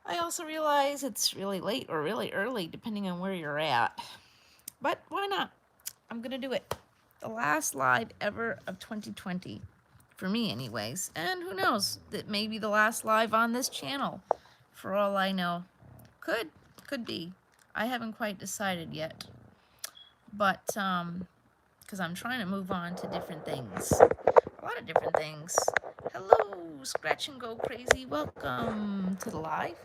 I also realize it's really late or really early, depending on where you're at. But why not? I'm gonna do it. The last live ever of 2020. For me, anyways. And who knows? That may be the last live on this channel. For all I know. Could be. I haven't quite decided yet. But, because I'm trying to move on to different things. A lot of different things. Hello, Scratch and Go Crazy. Welcome to the live.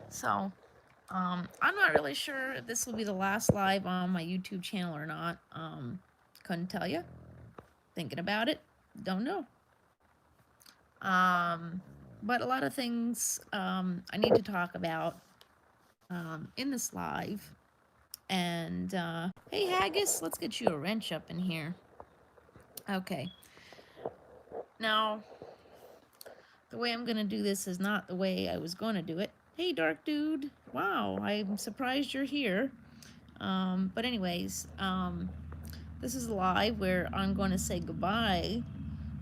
So, I'm not really sure if this will be the last live on my YouTube channel or not. Couldn't tell you. Thinking about it. Don't know. But a lot of things I need to talk about in this live. And, hey, Haggis, let's get you a wrench up in here. Okay. Now, the way I'm going to do this is not the way I was going to do it. Hey, Dark Dude. Wow, I'm surprised you're here. But anyways, this is live where I'm going to say goodbye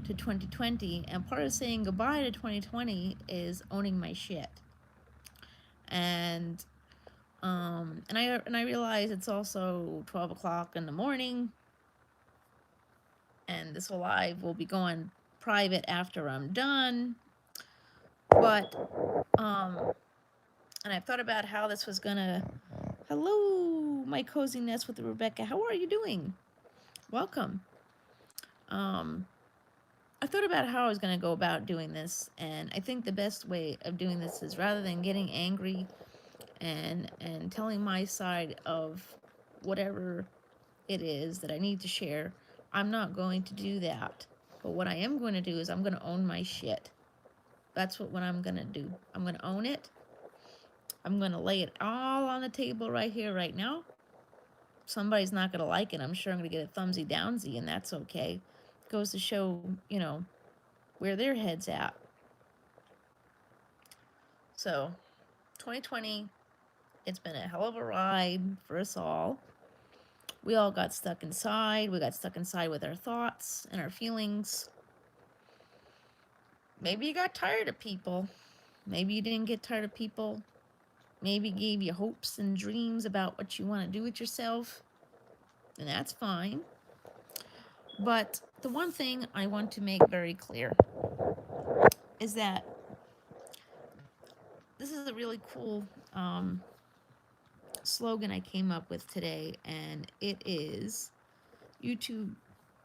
to 2020, and part of saying goodbye to 2020 is owning my shit. And I realize it's also 12 o'clock in the morning, and this live will be going private after I'm done. But and I've thought about how this was gonna. Hello, my cozy nest with Rebecca. How are you doing? Welcome. I thought about how I was going to go about doing this, and I think the best way of doing this is, rather than getting angry and telling my side of whatever it is that I need to share, I'm not going to do that. But what I am going to do is I'm going to own my shit. That's what I'm going to do. I'm going to own it. I'm going to lay it all on the table right here, right now. Somebody's not going to like it. I'm sure I'm going to get a thumbsy downsy, and that's okay. Goes to show, where their head's at. So, 2020, it's been a hell of a ride for us all. We all got stuck inside. We got stuck inside with our thoughts and our feelings. Maybe you got tired of people. Maybe you didn't get tired of people. Maybe gave you hopes and dreams about what you want to do with yourself. And that's fine. But the one thing I want to make very clear is that this is a really cool slogan I came up with today, and it is, YouTube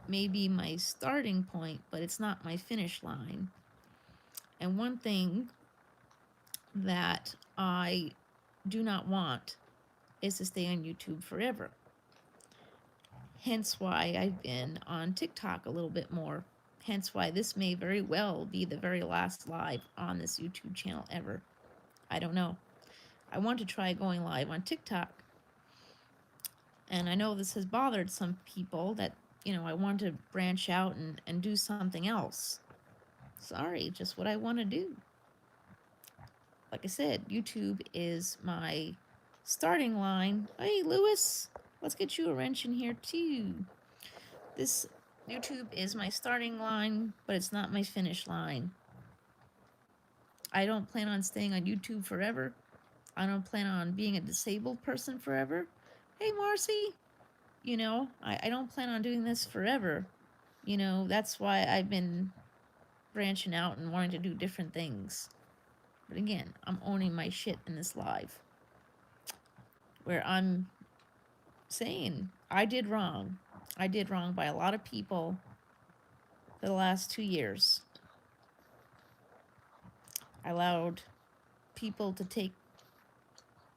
may be my starting point, but it's not my finish line. And one thing that I do not want is to stay on YouTube forever. Hence why I've been on TikTok a little bit more. Hence why this may very well be the very last live on this YouTube channel ever. I don't know. I want to try going live on TikTok. And I know this has bothered some people that, I want to branch out and do something else. Sorry, just what I want to do. Like I said, YouTube is my starting line. Hey, Lewis, let's get you a wrench in here too. This YouTube is my starting line, but it's not my finish line. I don't plan on staying on YouTube forever. I don't plan on being a disabled person forever. Hey, Marcy, I don't plan on doing this forever. That's why I've been branching out and wanting to do different things. But again, I'm owning my shit in this live, where I'm saying I did wrong. I did wrong by a lot of people for the last 2 years. I allowed people to take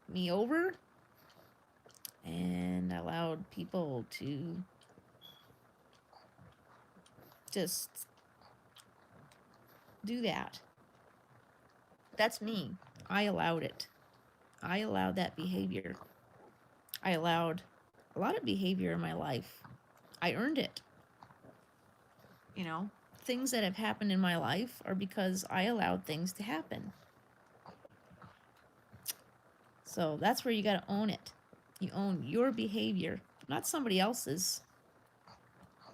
me over, and I allowed people to just do that. That's me. I allowed it. I allowed that behavior. I allowed a lot of behavior in my life. I earned it. Things that have happened in my life are because I allowed things to happen. So that's where you got to own it. You own your behavior, not somebody else's.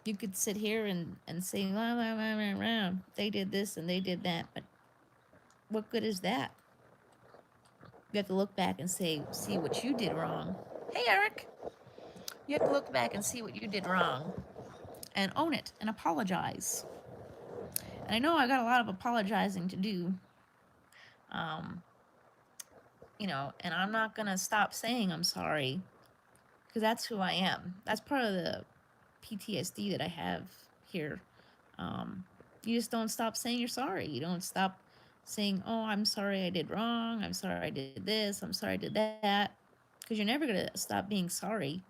You could sit here and say, rah, rah, rah, rah, rah. They did this and they did that, but what good is that? You have to look back and see what you did wrong. Hey, Eric. You have to look back and see what you did wrong and own it and apologize. And I know I got a lot of apologizing to do. Um, and I'm not going to stop saying I'm sorry because that's who I am. That's part of the PTSD that I have here. You just don't stop saying you're sorry. You don't stop saying, "Oh, I'm sorry I did wrong. I'm sorry I did this. I'm sorry I did that," because you're never gonna stop being sorry.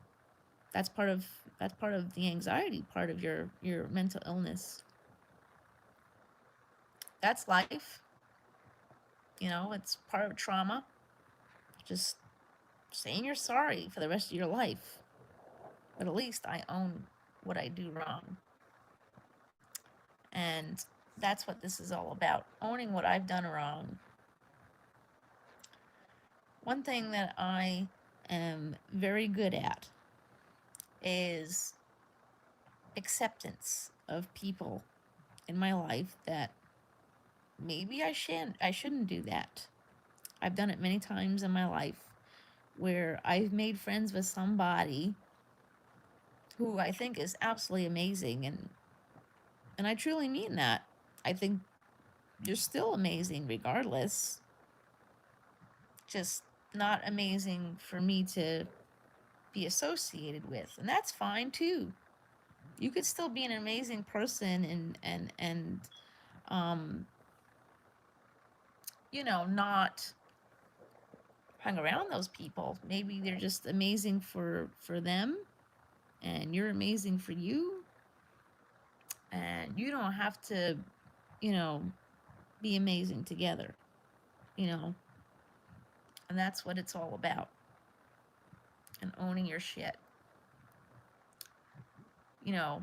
That's part of the anxiety part of your mental illness. That's life. It's part of trauma. Just saying you're sorry for the rest of your life. But at least I own what I do wrong. And that's what this is all about, owning what I've done wrong. One thing that I am very good at is acceptance of people in my life that maybe I shouldn't do that. I've done it many times in my life where I've made friends with somebody who I think is absolutely amazing, and I truly mean that. I think you're still amazing regardless. Just not amazing for me to be associated with, and that's fine too. You could still be an amazing person and not hang around those people. Maybe they're just amazing for them, and you're amazing for you, and you don't have to, you know, be amazing together, you know. And that's what it's all about. And owning your shit. You know,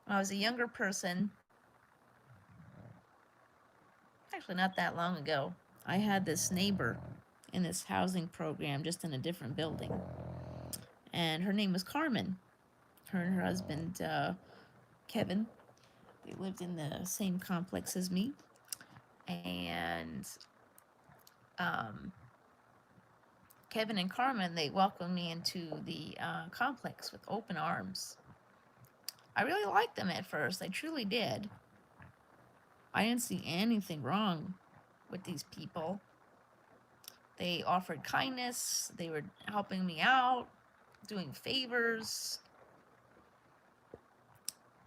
when I was a younger person, actually not that long ago, I had this neighbor in this housing program just in a different building. And her name was Carmen. Her and her husband, Kevin, they lived in the same complex as me. And Kevin and Carmen, they welcomed me into the complex with open arms. I really liked them at first. I truly did. I didn't see anything wrong with these people. They offered kindness. They were helping me out, doing favors.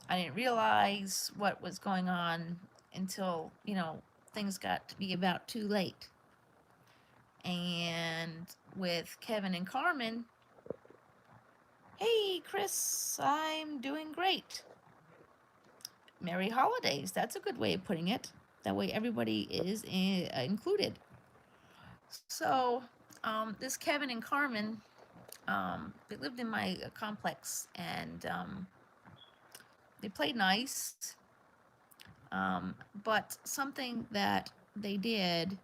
I didn't realize what was going on until, things got to be about too late. And with Kevin and Carmen, hey, Chris, I'm doing great. Merry holidays. That's a good way of putting it. That way everybody is included. So, this Kevin and Carmen, they lived in my complex, and they played nice. But something that they did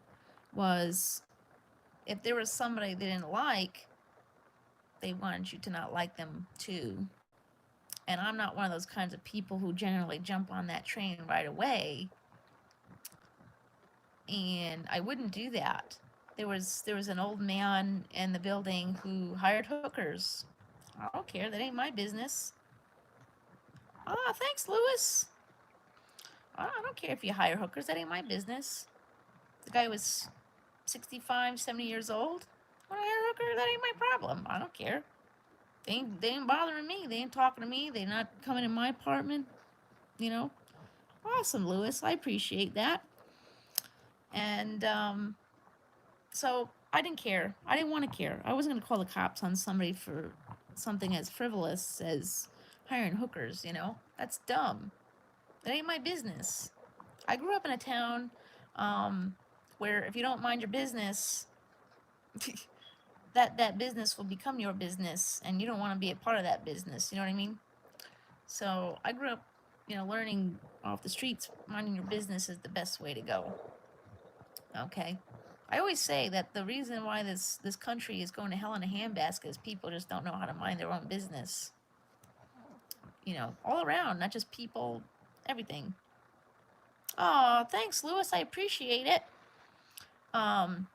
was, if there was somebody they didn't like, they wanted you to not like them too. And I'm not one of those kinds of people who generally jump on that train right away. And I wouldn't do that. There was an old man in the building who hired hookers. I don't care. That ain't my business. Oh, thanks, Lewis. I don't care if you hire hookers. That ain't my business. The guy was 65, 70 years old. When I hire a hooker, that ain't my problem. I don't care. They ain't bothering me. They ain't talking to me. They're not coming in my apartment. Awesome, Lewis. I appreciate that. And so I didn't care. I didn't want to care. I wasn't going to call the cops on somebody for something as frivolous as hiring hookers. That's dumb. That ain't my business. I grew up in a town where if you don't mind your business, that business will become your business, and you don't want to be a part of that business. You know what I mean? So I grew up, learning off the streets, minding your business is the best way to go. Okay. I always say that the reason why this country is going to hell in a handbasket is people just don't know how to mind their own business. All around, not just people, everything. Oh, thanks, Lewis. I appreciate it. Um,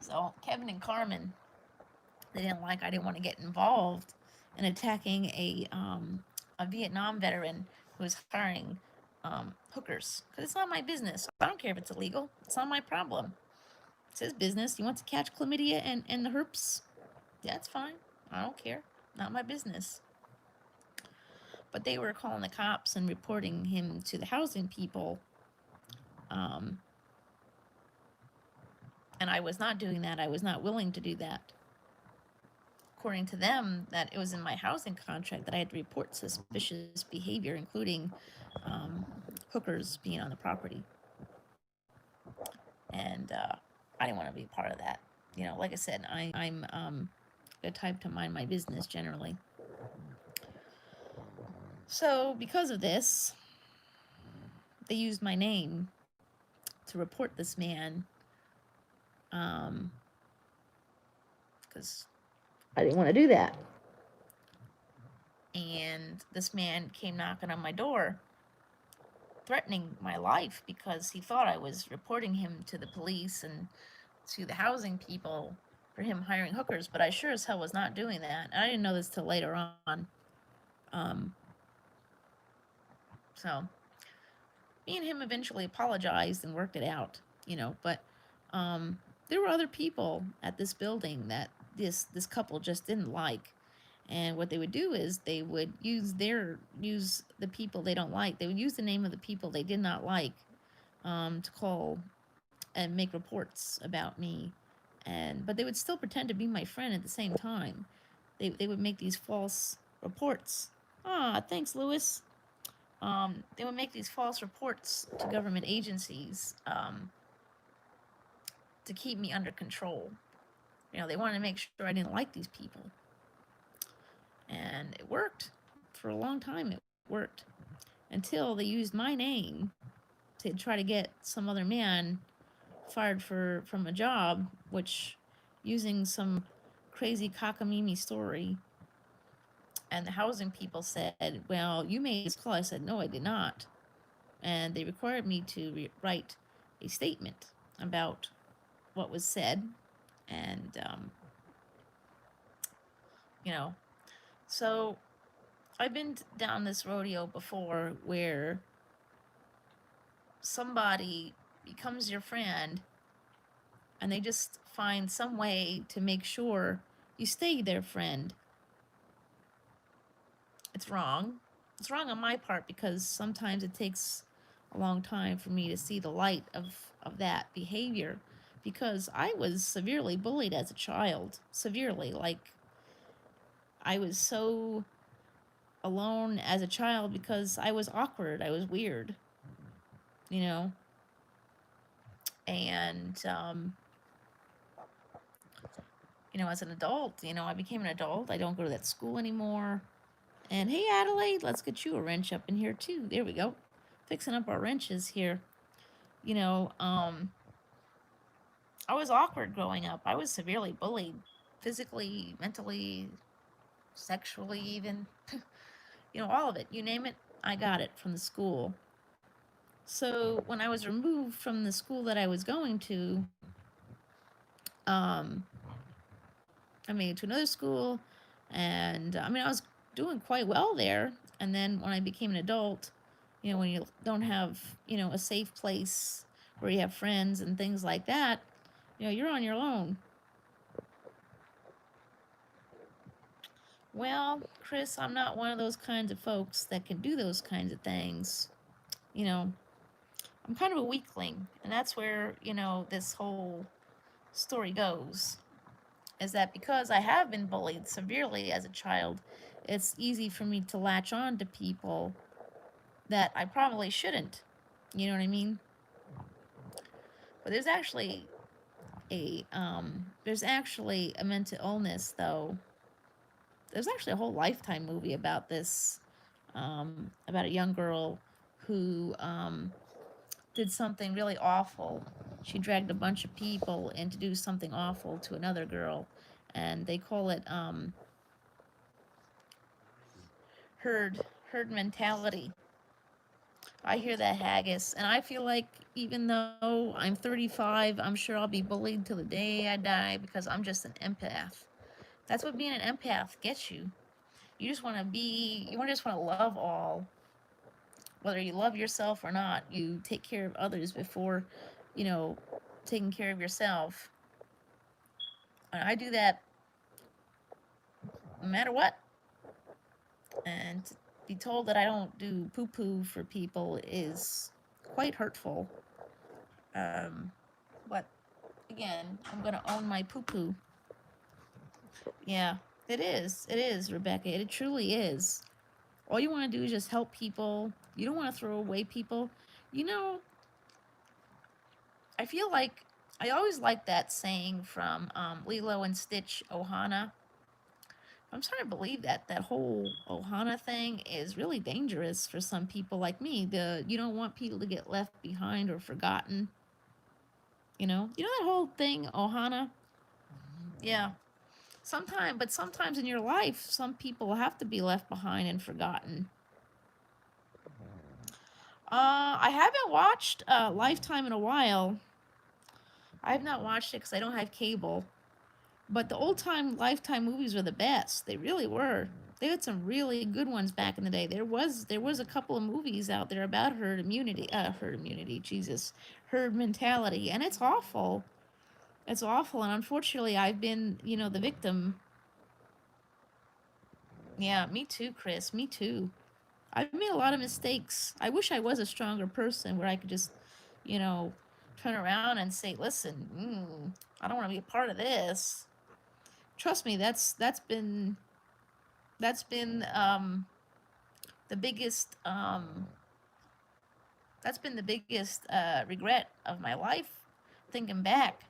so Kevin and Carmen, they didn't like. I didn't want to get involved in attacking a Vietnam veteran who was hiring hookers because it's not my business. I don't care if it's illegal. It's not my problem. It's his business. He wants to catch chlamydia and the herpes. That's fine. I don't care. Not my business. But they were calling the cops and reporting him to the housing people. And I was not doing that. I was not willing to do that. According to them, that it was in my housing contract that I had to report suspicious behavior, including hookers being on the property. And I didn't want to be a part of that. You know, like I said, I'm the type to mind my business generally. So because of this, they used my name to report this man because I didn't want to do that. And this man came knocking on my door, threatening my life because he thought I was reporting him to the police and to the housing people for him hiring hookers, but I sure as hell was not doing that. And I didn't know this till later on. So me and him eventually apologized and worked it out, you know, but there were other people at this building that this couple just didn't like. And what they would do is they would use the people they don't like. They would use the name of the people they did not like to call and make reports about me. But they would still pretend to be my friend at the same time. They would make these false reports. Ah, thanks, Lewis. They would make these false reports to government agencies to keep me under control. You know, they wanted to make sure I didn't like these people. And it worked. For a long time, it worked. Until they used my name to try to get some other man fired from a job, which using some crazy cockamamie story. And the housing people said, well, you made this call. I said, no, I did not. And they required me to write a statement about what was said. And, you know, so I've been down this rodeo before where somebody becomes your friend and they just find some way to make sure you stay their friend. It's wrong. It's wrong on my part because sometimes it takes a long time for me to see the light of that behavior because I was severely bullied as a child. Severely. Like, I was so alone as a child because I was awkward. I was weird. You know? And, you know, as an adult, you know, I became an adult. I don't go to that school anymore. And hey, Adelaide, let's get you a wrench up in here too. There we go. Fixing up our wrenches here. You know, I was awkward growing up. I was severely bullied, physically, mentally, sexually, even. You know, all of it. You name it, I got it from the school. So when I was removed from the school that I was going to, I made it to another school, and I mean, I was doing quite well there. And then when I became an adult, you know, when you don't have, you know, a safe place where you have friends and things like that, you know, you're on your own. Well, Chris, I'm not one of those kinds of folks that can do those kinds of things. You know, I'm kind of a weakling, and that's where, you know, this whole story goes. Is that because I have been bullied severely as a child, it's easy for me to latch on to people that I probably shouldn't. You know what I mean? But there's actually a mental illness though. There's actually a whole Lifetime movie about this, about a young girl who did something really awful. She dragged a bunch of people in to do something awful to another girl, and they call it herd mentality. I hear that haggis, and I feel like even though I'm 35, I'm sure I'll be bullied till the day I die because I'm just an empath. That's what being an empath gets you. You just want to be, you just want to love all. Whether you love yourself or not, you take care of others before, you know, taking care of yourself. And I do that no matter what. And to be told that I don't do poo poo for people is quite hurtful. But again, I'm going to own my poo poo. Yeah, it is. It is, Rebecca. It truly is. All you want to do is just help people. You don't want to throw away people. You know, I feel like I always like that saying from Lilo and Stitch Ohana. I'm starting to believe that that whole Ohana thing is really dangerous for some people like me. You don't want people to get left behind or forgotten. You know that whole thing, Ohana. Yeah. Sometimes in your life, some people have to be left behind and forgotten. I haven't watched Lifetime in a while. I have not watched it because I don't have cable. But the old time Lifetime movies were the best. They really were. They had some really good ones back in the day. There was a couple of movies out there about herd immunity, Jesus, herd mentality, and it's awful. It's awful, and unfortunately, I've been, the victim. Yeah, me too, Chris. Me too. I've made a lot of mistakes. I wish I was a stronger person where I could just, you know, turn around and say, "Listen, I don't want to be a part of this." Trust me, that's been the biggest regret of my life. Thinking back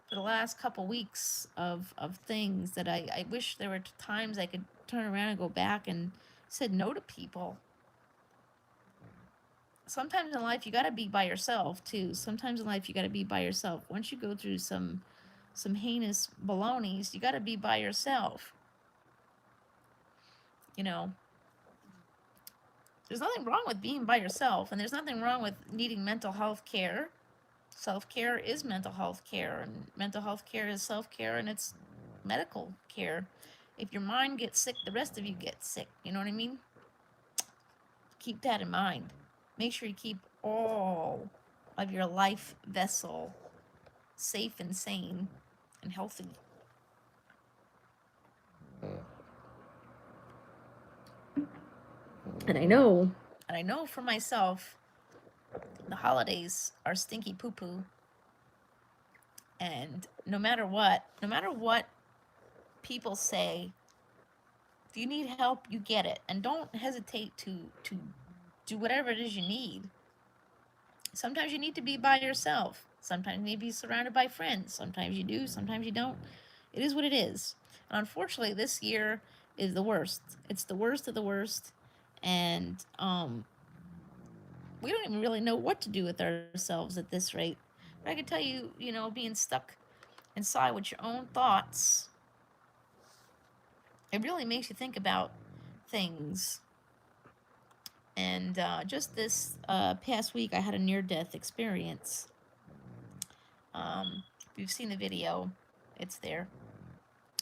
for the last couple weeks of things that I wish there were times I could turn around and go back and said no to people. Sometimes in life you got to be by yourself too. Sometimes in life you got to be by yourself. Once you go through some heinous balonies, you got to be by yourself. You know, there's nothing wrong with being by yourself, and there's nothing wrong with needing mental health care. Self care is mental health care, and mental health care is self care, and it's medical care. If your mind gets sick, the rest of you get sick. You know what I mean? Keep that in mind. Make sure you keep all of your life vessel safe and sane and healthy. And I know for myself, the holidays are stinky poo poo. And no matter what people say, if you need help, you get it. And don't hesitate to do whatever it is you need. Sometimes you need to be by yourself. Sometimes you need to be surrounded by friends. Sometimes you do, sometimes you don't. It is what it is. And unfortunately, this year is the worst. It's the worst of the worst. And we don't even really know what to do with ourselves at this rate. But I can tell you, being stuck inside with your own thoughts, it really makes you think about things. And just this past week, I had a near-death experience. If you've seen the video, it's there.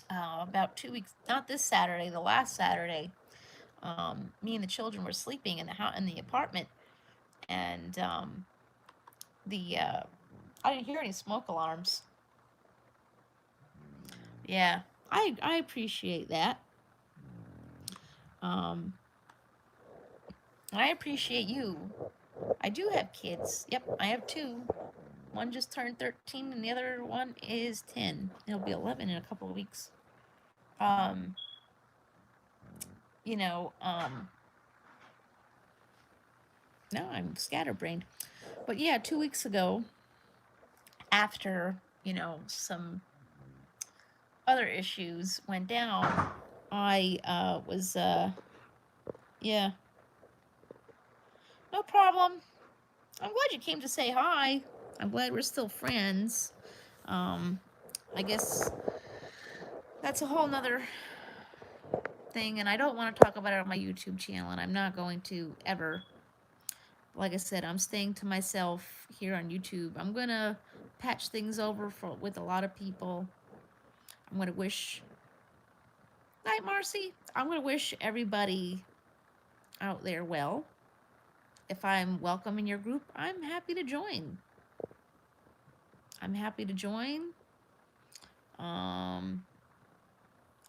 About 2 weeks, not this Saturday, the last Saturday, me and the children were sleeping in the apartment, and I didn't hear any smoke alarms. Yeah, I appreciate that. I appreciate you. I do have kids. Yep, I have two. One just turned 13 and the other one is 10. It'll be 11 in a couple of weeks. You know, no, I'm scatterbrained. But yeah, 2 weeks ago, after, some other issues went down, I was, yeah. No problem. I'm glad you came to say hi. I'm glad we're still friends. I guess that's a whole nother thing, and I don't want to talk about it on my YouTube channel, and I'm not going to ever. Like I said, I'm staying to myself here on YouTube. I'm gonna patch things over with a lot of people. I'm gonna wish night, Marcy. I'm gonna wish everybody out there well. If I'm welcome in your group, I'm happy to join. I'm happy to join. Um,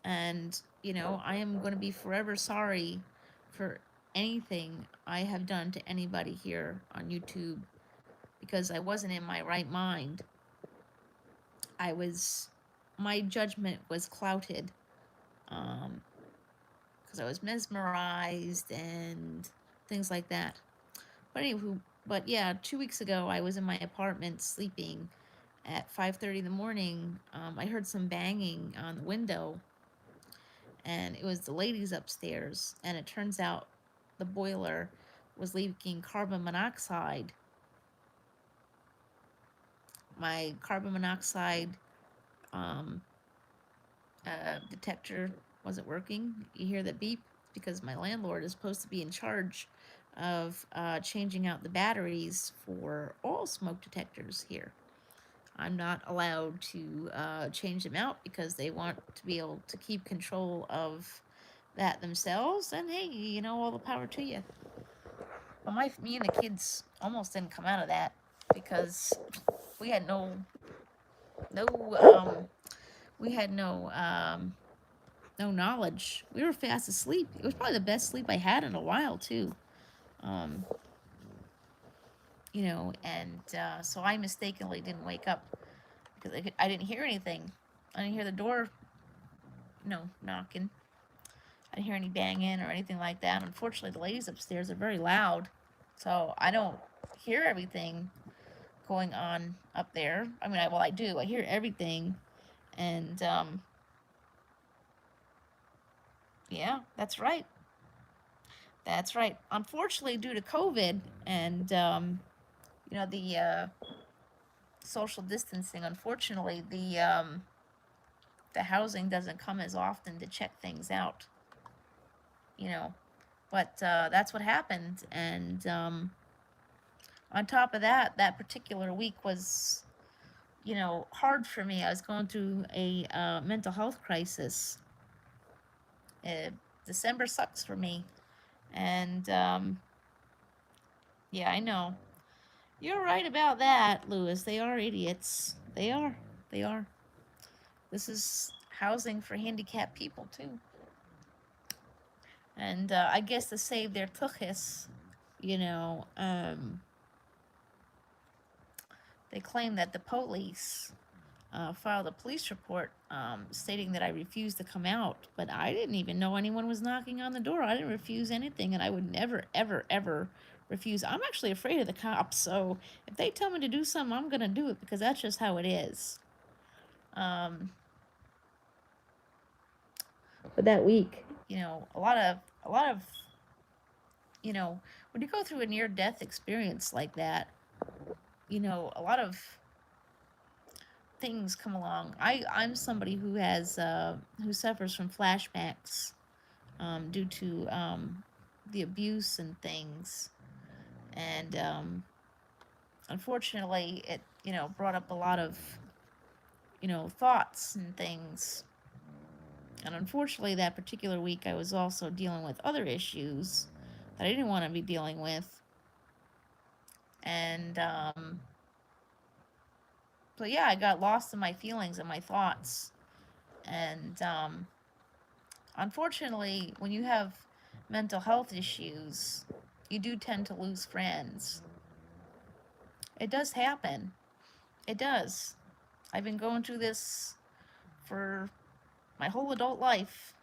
and I am going to be forever sorry for anything I have done to anybody here on YouTube because I wasn't in my right mind. My judgment was clouded because I was mesmerized and things like that. But yeah, 2 weeks ago I was in my apartment sleeping. At 5:30 in the morning, I heard some banging on the window, and it was the ladies upstairs. And it turns out the boiler was leaking carbon monoxide. My carbon monoxide um, detector wasn't working. You hear that beep? Because my landlord is supposed to be in charge of changing out the batteries for all smoke detectors here. I'm not allowed to change them out because they want to be able to keep control of that themselves. And hey, all the power to you. But me and the kids almost didn't come out of that because we had no, we had no knowledge. We were fast asleep. It was probably the best sleep I had in a while too. Um, and so I mistakenly didn't wake up because I didn't hear anything. I didn't hear the door, knocking. I didn't hear any banging or anything like that. Unfortunately, the ladies upstairs are very loud, so I don't hear everything going on up there. I mean, I do. I hear everything, and yeah, that's right. That's right. Unfortunately, due to COVID and the social distancing, unfortunately, the housing doesn't come as often to check things out. You know, but that's what happened, and on top of that, that particular week was, hard for me. I was going through a mental health crisis. December sucks for me, and yeah, I know. You're right about that, Lewis. They are idiots. They are. They are. This is housing for handicapped people too. And I guess to save their tuchus, they claim that the police filed a police report stating that I refused to come out, but I didn't even know anyone was knocking on the door. I didn't refuse anything, and I would never, ever, ever refuse. I'm actually afraid of the cops, so if they tell me to do something, I'm gonna do it because that's just how it is. But that week, a lot of, when you go through a near-death experience like that, a lot of things come along. I'm somebody who suffers from flashbacks due to the abuse and things, and unfortunately, it brought up a lot of thoughts and things. And unfortunately, that particular week, I was also dealing with other issues that I didn't want to be dealing with, and but yeah, I got lost in my feelings and my thoughts, and unfortunately, when you have mental health issues, you do tend to lose friends. It does happen. It does. I've been going through this for my whole adult life.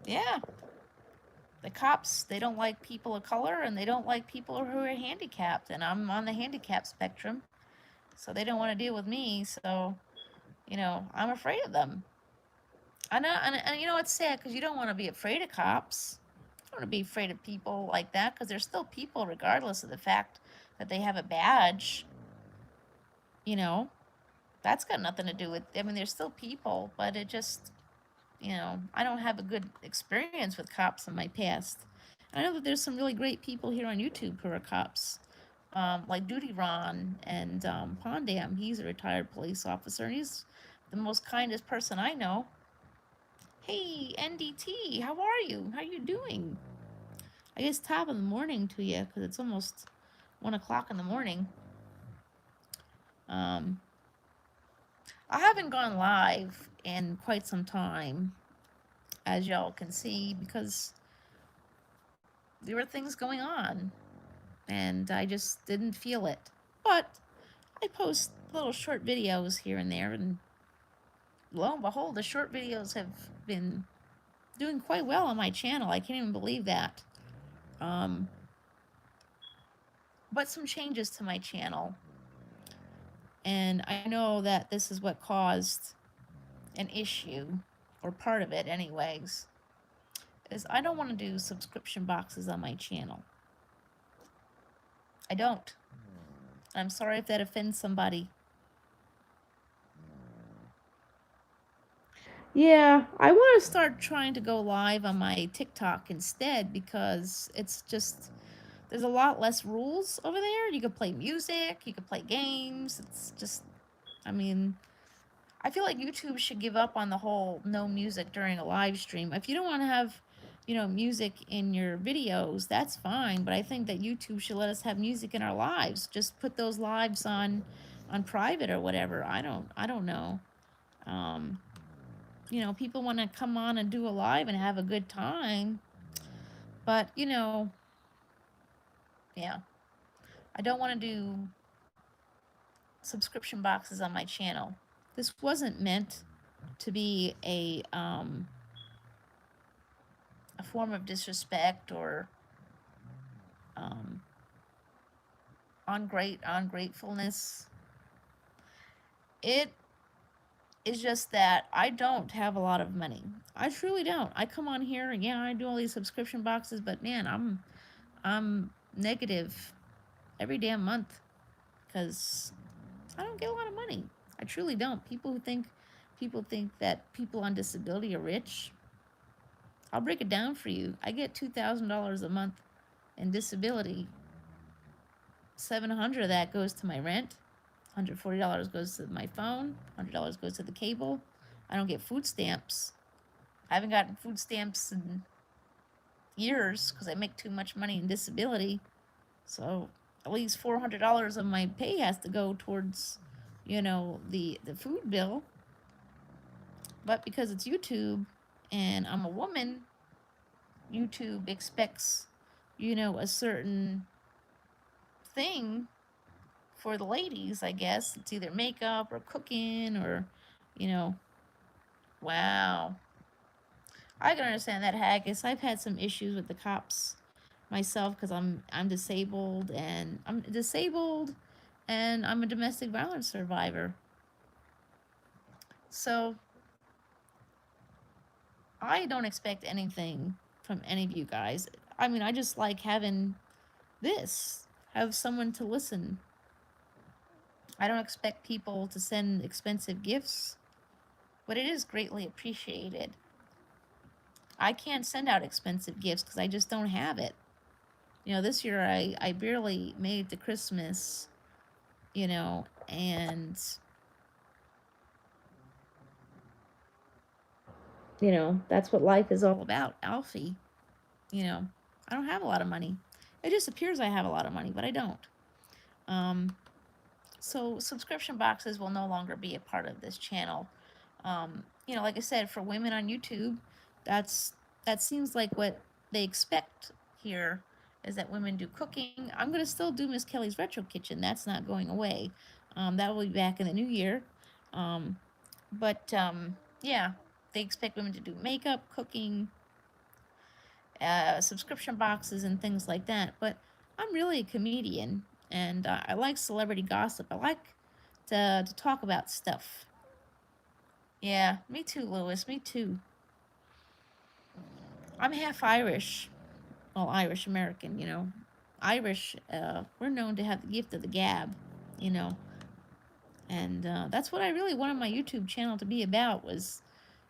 Yeah. The cops, they don't like people of color, and they don't like people who are handicapped, and I'm on the handicap spectrum, so they don't want to deal with me, so, I'm afraid of them. I know, and it's sad because you don't want to be afraid of cops. You don't want to be afraid of people like that because they're still people regardless of the fact that they have a badge. That's got nothing to do with, I mean, they're still people, but I don't have a good experience with cops in my past. I know that there's some really great people here on YouTube who are cops, like Duty Ron and Pondam. He's a retired police officer, and he's the most kindest person I know. Hey, NDT, how are you? How you doing? I guess top of the morning to you, because it's almost 1 o'clock in the morning. I haven't gone live in quite some time, as y'all can see, because there were things going on, and I just didn't feel it. But I post little short videos here and there, and lo and behold, the short videos have been doing quite well on my channel. I can't even believe that. But some changes to my channel, and I know that this is what caused an issue, or part of it anyways, is I don't want to do subscription boxes on my channel. I don't. I'm sorry if that offends somebody. Yeah, I want to start trying to go live on my TikTok instead, because it's just, there's a lot less rules over there. You could play music, you could play games. It's just, I mean, I feel like YouTube should give up on the whole no music during a live stream. If you don't want to have, you know, music in your videos, that's fine. But I think that YouTube should let us have music in our lives. Just put those lives on private or whatever. I don't know. You know, people want to come on and do a live and have a good time. But, you know, yeah. I don't want to do subscription boxes on my channel. This wasn't meant to be a form of disrespect or ungratefulness. It is just that I don't have a lot of money. I truly don't. I come on here and yeah, I do all these subscription boxes, but man, I'm negative every damn month because I don't get a lot of money. I truly don't. People think that people on disability are rich. I'll break it down for you. I get $2,000 a month in disability. $700 of that goes to my rent. $140 goes to my phone. $100 goes to the cable. I don't get food stamps. I haven't gotten food stamps in years because I make too much money in disability. So at least $400 of my pay has to go towards, you know, the food bill. But because it's YouTube and I'm a woman, YouTube expects, you know, a certain thing for the ladies, I guess. It's either makeup or cooking or, you know, wow. I can understand that, Haggis. I've had some issues with the cops myself because I'm disabled, and I'm a domestic violence survivor. So I don't expect anything from any of you guys. I mean, I just like having this, have someone to listen. I don't expect people to send expensive gifts, but it is greatly appreciated. I can't send out expensive gifts because I just don't have it. You know, this year I barely made it to Christmas, you know, and, you know, that's what life is all about, Alfie. You know, I don't have a lot of money. It just appears I have a lot of money, but I don't. So subscription boxes will no longer be a part of this channel. You know, like I said, for women on YouTube, that seems like what they expect here, is that women do cooking. I'm going to still do Miss Kelly's Retro Kitchen. That's not going away. That will be back in the new year. Yeah, they expect women to do makeup, cooking, subscription boxes, and things like that. But I'm really a comedian, and I like celebrity gossip. I like to talk about stuff. Yeah, me too, Lewis. Me too. I'm half Irish. Well, Irish American, you know. Irish, we're known to have the gift of the gab, you know. And that's what I really wanted my YouTube channel to be about, was,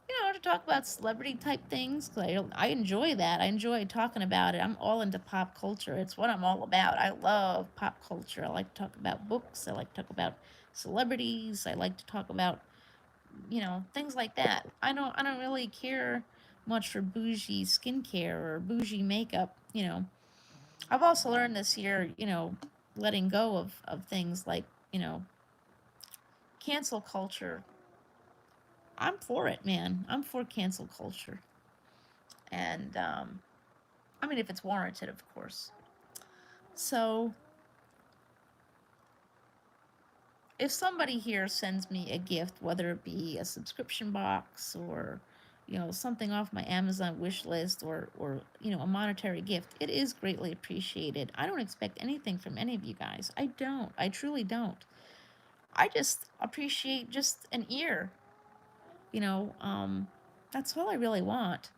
you know, to talk about celebrity type things, 'cause I enjoy that. I enjoy talking about it. I'm all into pop culture. It's what I'm all about. I love pop culture. I like to talk about books. I like to talk about celebrities. I like to talk about, things like that. I don't really care much for bougie skincare or bougie makeup. I've also learned this year, letting go of things like, cancel culture. I'm for it, man. I'm for cancel culture. And I mean, if it's warranted, of course. So if somebody here sends me a gift, whether it be a subscription box or something off my Amazon wish list, or a monetary gift, it is greatly appreciated. I don't expect anything from any of you guys. I truly don't. I just appreciate just an ear. you know um that's all I really want.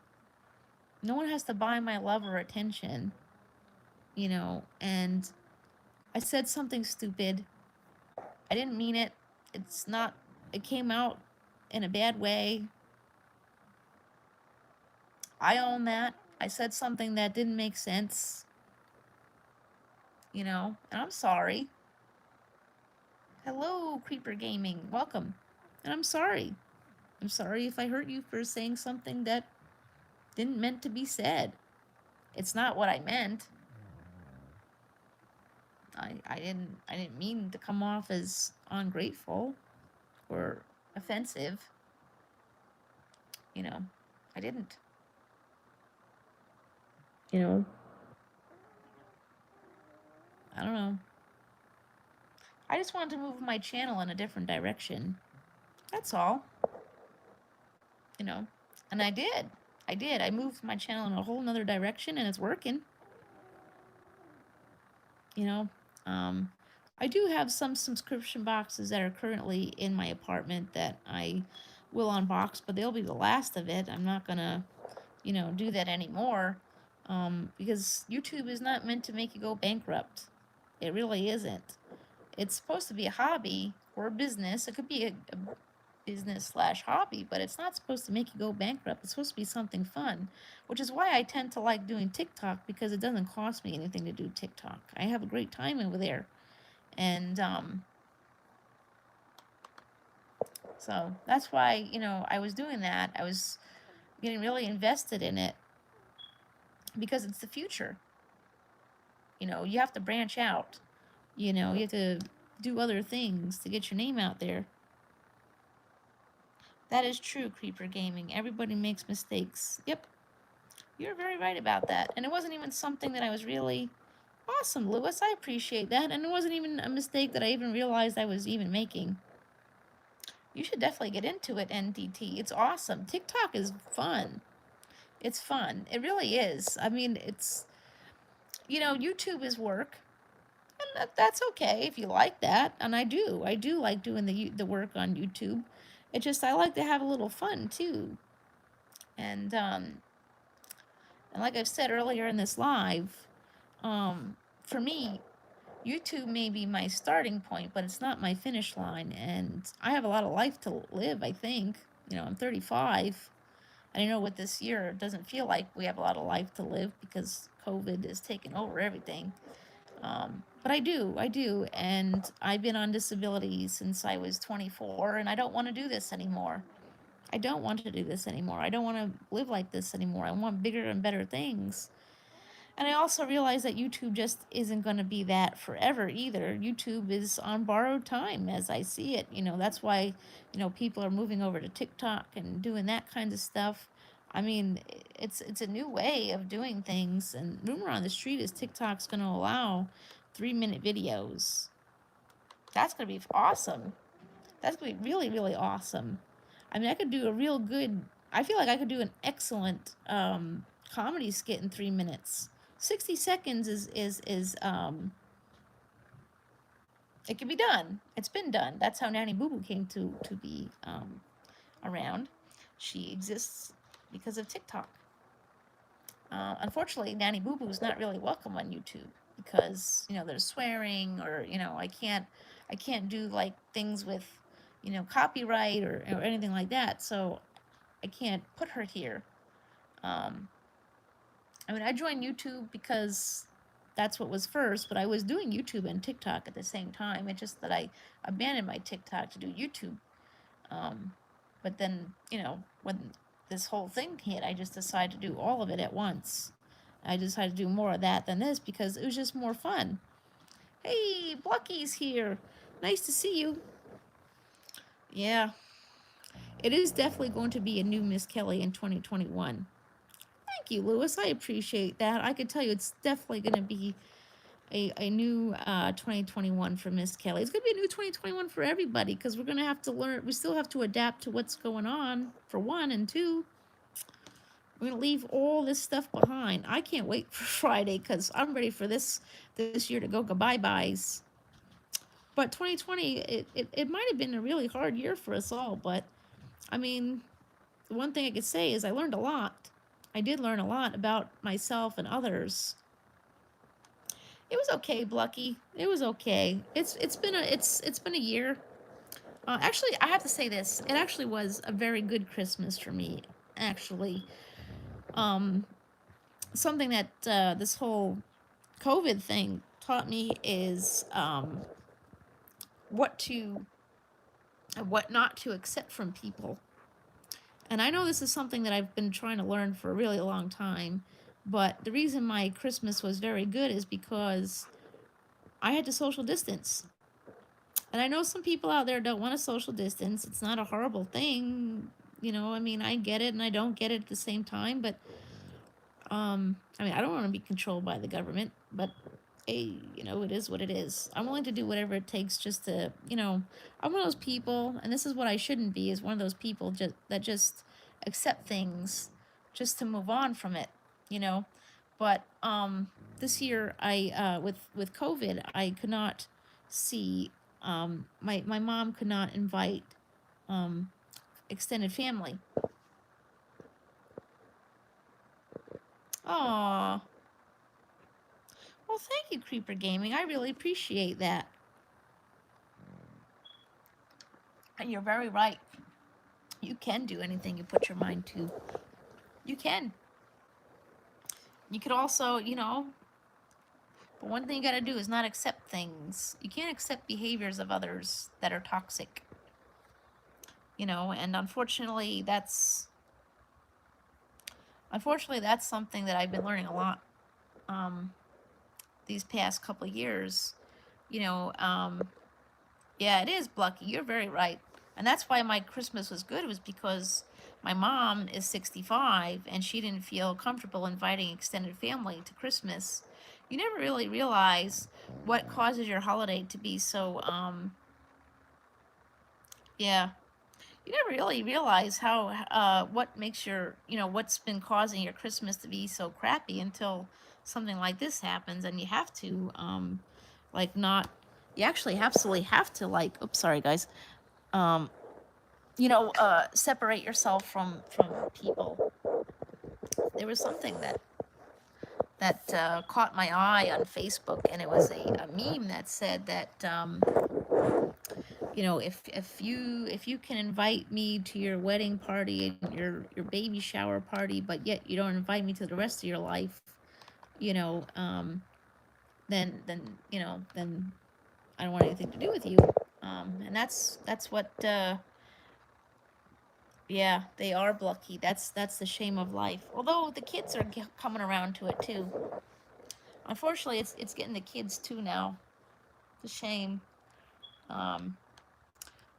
No one has to buy my love or attention. And I said something stupid. I didn't mean it. It's not, it came out in a bad way. I own that. I said something that didn't make sense, and I'm sorry. Hello, Creeper Gaming. Welcome. And I'm sorry. I'm sorry if I hurt you for saying something that didn't meant to be said. It's not what I meant. I didn't mean to come off as ungrateful or offensive. I didn't. I don't know. I just wanted to move my channel in a different direction. That's all. And I did. I moved my channel in a whole nother direction, and it's working. I do have some subscription boxes that are currently in my apartment that I will unbox, but they'll be the last of it. I'm not gonna, do that anymore, because YouTube is not meant to make you go bankrupt. It really isn't. It's supposed to be a hobby or a business. It could be a business/hobby, but it's not supposed to make you go bankrupt. It's supposed to be something fun, which is why I tend to like doing TikTok, because it doesn't cost me anything to do TikTok. I have a great time over there. And so that's why, I was doing that. I was getting really invested in it because it's the future. You have to branch out. You have to do other things to get your name out there. That is true, Creeper Gaming. Everybody makes mistakes. Yep. You're very right about that. And it wasn't even something that I was really... Awesome, Lewis. I appreciate that. And it wasn't even a mistake that I even realized I was even making. You should definitely get into it, NDT. It's awesome. TikTok is fun. It's fun. It really is. I mean, it's... YouTube is work. And that's okay if you like that. And I do. I do like doing the work on YouTube. It's just I like to have a little fun, too. And like I've said earlier in this live, for me, YouTube may be my starting point, but it's not my finish line. And I have a lot of life to live, I think. I'm 35. And I know with this year, it doesn't feel like we have a lot of life to live because COVID is taking over everything. But I do. And I've been on disability since I was 24, and I don't want to do this anymore. I don't want to do this anymore. I don't want to live like this anymore. I want bigger and better things. And I also realize that YouTube just isn't going to be that forever either. YouTube is on borrowed time as I see it. That's why, people are moving over to TikTok and doing that kind of stuff. I mean, it's a new way of doing things. And rumor on the street is TikTok's going to allow 3-minute videos. That's going to be awesome. That's going to be really, really awesome. I mean, I could do a real good... I feel like I could do an excellent comedy skit in 3 minutes. 60 seconds is it can be done. It's been done. That's how Nanny Boo Boo came to be around. She exists because of TikTok. Unfortunately, Nanny Boo Boo is not really welcome on YouTube because there's swearing, or I can't do like things with copyright or anything like that. So can't put her here. I mean, I joined YouTube because that's what was first, but I was doing YouTube and TikTok at the same time. It's just that I abandoned my TikTok to do YouTube. But then, when this whole thing hit, I just decided to do all of it at once. I decided to do more of that than this because it was just more fun. Hey, Blocky's here. Nice to see you. Yeah, it is definitely going to be a new Miss Kelly in 2021. Thank you, Lewis. I appreciate that. I could tell you it's definitely going to be a new 2021 for Miss Kelly. It's going to be a new 2021 for everybody because we're going to have to learn. We still have to adapt to what's going on, for one, and two, we're going to leave all this stuff behind. I can't wait for Friday because I'm ready for this year to go goodbye-byes. But 2020, it might have been a really hard year for us all, but I mean, the one thing I could say is I learned a lot. I did learn a lot about myself and others. It was okay, Blucky. It was okay. It's been a year. Actually, I have to say this. It actually was a very good Christmas for me. Actually, something that this whole COVID thing taught me is what not to accept from people. And I know this is something that I've been trying to learn for a really long time, but the reason my Christmas was very good is because I had to social distance. And I know some people out there don't want to social distance. It's not a horrible thing. I mean, I get it and I don't get it at the same time, but I mean, I don't want to be controlled by the government, but hey, it is what it is. I'm willing to do whatever it takes just to, I'm one of those people, and this is what I shouldn't be, is one of those people that just accept things just to move on from it, But this year, with COVID, I could not see, my mom could not invite extended family. Aww. Well, thank you, Creeper Gaming. I really appreciate that. And you're very right. You can do anything you put your mind to. You can. You could also, but one thing you gotta do is not accept things. You can't accept behaviors of others that are toxic. And unfortunately, that's something that I've been learning a lot these past couple of years. Yeah, it is, Blucky. You're very right. And that's why my Christmas was good, was because my mom is 65 and she didn't feel comfortable inviting extended family to Christmas. You never really realize what causes your holiday to be so, yeah. You never really realize how, what makes your, what's been causing your Christmas to be so crappy until something like this happens, and you have to, not, you actually absolutely have to, oops, sorry guys, separate yourself from people. There was something that caught my eye on Facebook, and it was a meme that said that, if you can invite me to your wedding party and your baby shower party, but yet you don't invite me to the rest of your life, then then I don't want anything to do with you. And that's what. Yeah, they are Blucky. That's the shame of life. Although the kids are coming around to it too. Unfortunately, it's getting the kids too now. It's a shame. I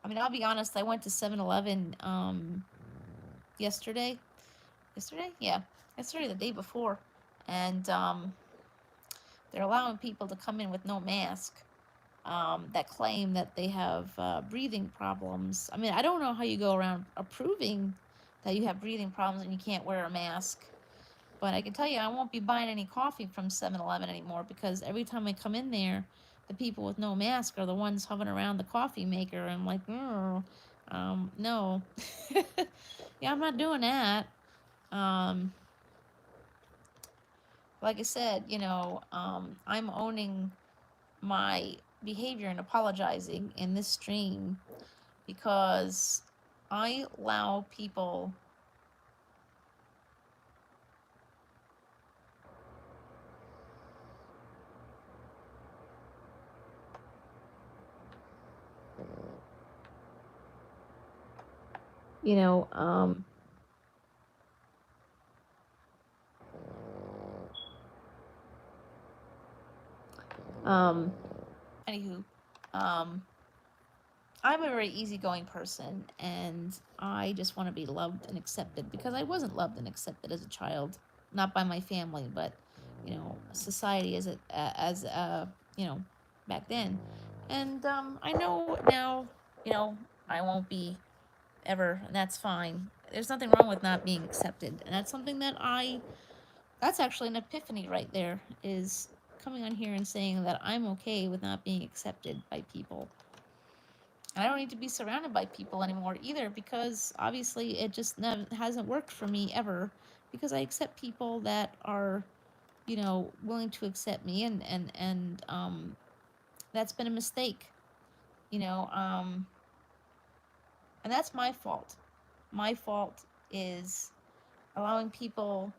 mean, I'll be honest. I went to 7-Eleven yesterday. Yesterday, yeah, yesterday, the day before, and they're allowing people to come in with no mask. That claim that they have breathing problems. I mean, I don't know how you go around approving that you have breathing problems and you can't wear a mask. But I can tell you, I won't be buying any coffee from 7-Eleven anymore, because every time I come in there, the people with no mask are the ones hovering around the coffee maker. And I'm like, no. Yeah, I'm not doing that. Like I said, I'm owning my behavior and apologizing in this stream because I allow people You know, um, anywho, um, I'm a very easygoing person, and I just want to be loved and accepted because I wasn't loved and accepted as a child, not by my family, but society you know, back then. And I know now, you know, I won't be ever, and that's fine. There's nothing wrong with not being accepted, and that's something that that's actually an epiphany right there, is coming on here and saying that I'm okay with not being accepted by people. And I don't need to be surrounded by people anymore either, because obviously it just hasn't worked for me ever, because I accept people that are, willing to accept me, and that's been a mistake, you know, and that's my fault. My fault is allowing people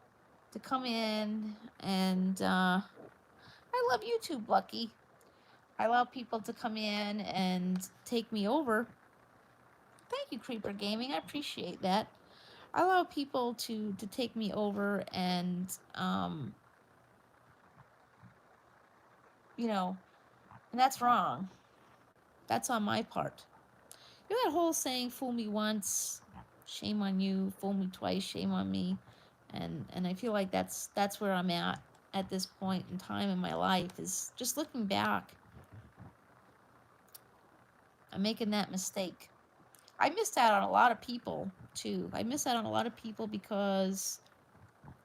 to come in and I love YouTube, Lucky. I allow people to come in and take me over. Thank you, Creeper Gaming. I appreciate that. I allow people to take me over, and you know, and that's wrong. That's on my part. You know that whole saying, "Fool me once, shame on you. Fool me twice, shame on me." And I feel like that's where I'm at this point in time in my life, is just looking back. I'm making that mistake. I missed out on a lot of people too. I missed out on a lot of people because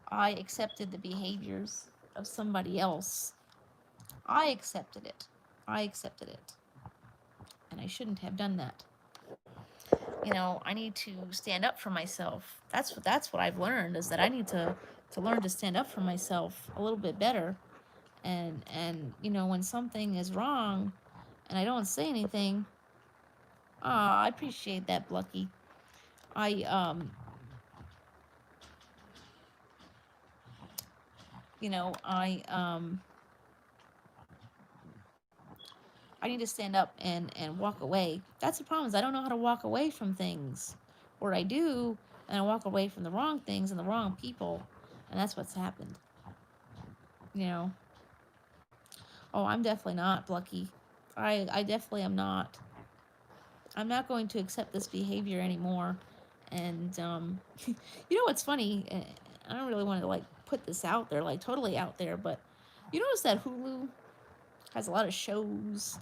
I accepted the behaviors of somebody else. I accepted it. I accepted it. And I shouldn't have done that. I need to stand up for myself. That's what I've learned, is that I need to learn to stand up for myself a little bit better. And when something is wrong and I don't say anything, I appreciate that, Blucky. I you know, I need to stand up and walk away. That's the problem, is I don't know how to walk away from things. Or I do, and I walk away from the wrong things and the wrong people. And that's what's happened. You know. Oh, I'm definitely not, Lucky. I definitely am not. I'm not going to accept this behavior anymore. And you know what's funny? I don't really want to like put this out there, like totally out there, but you notice that Hulu has a lot of shows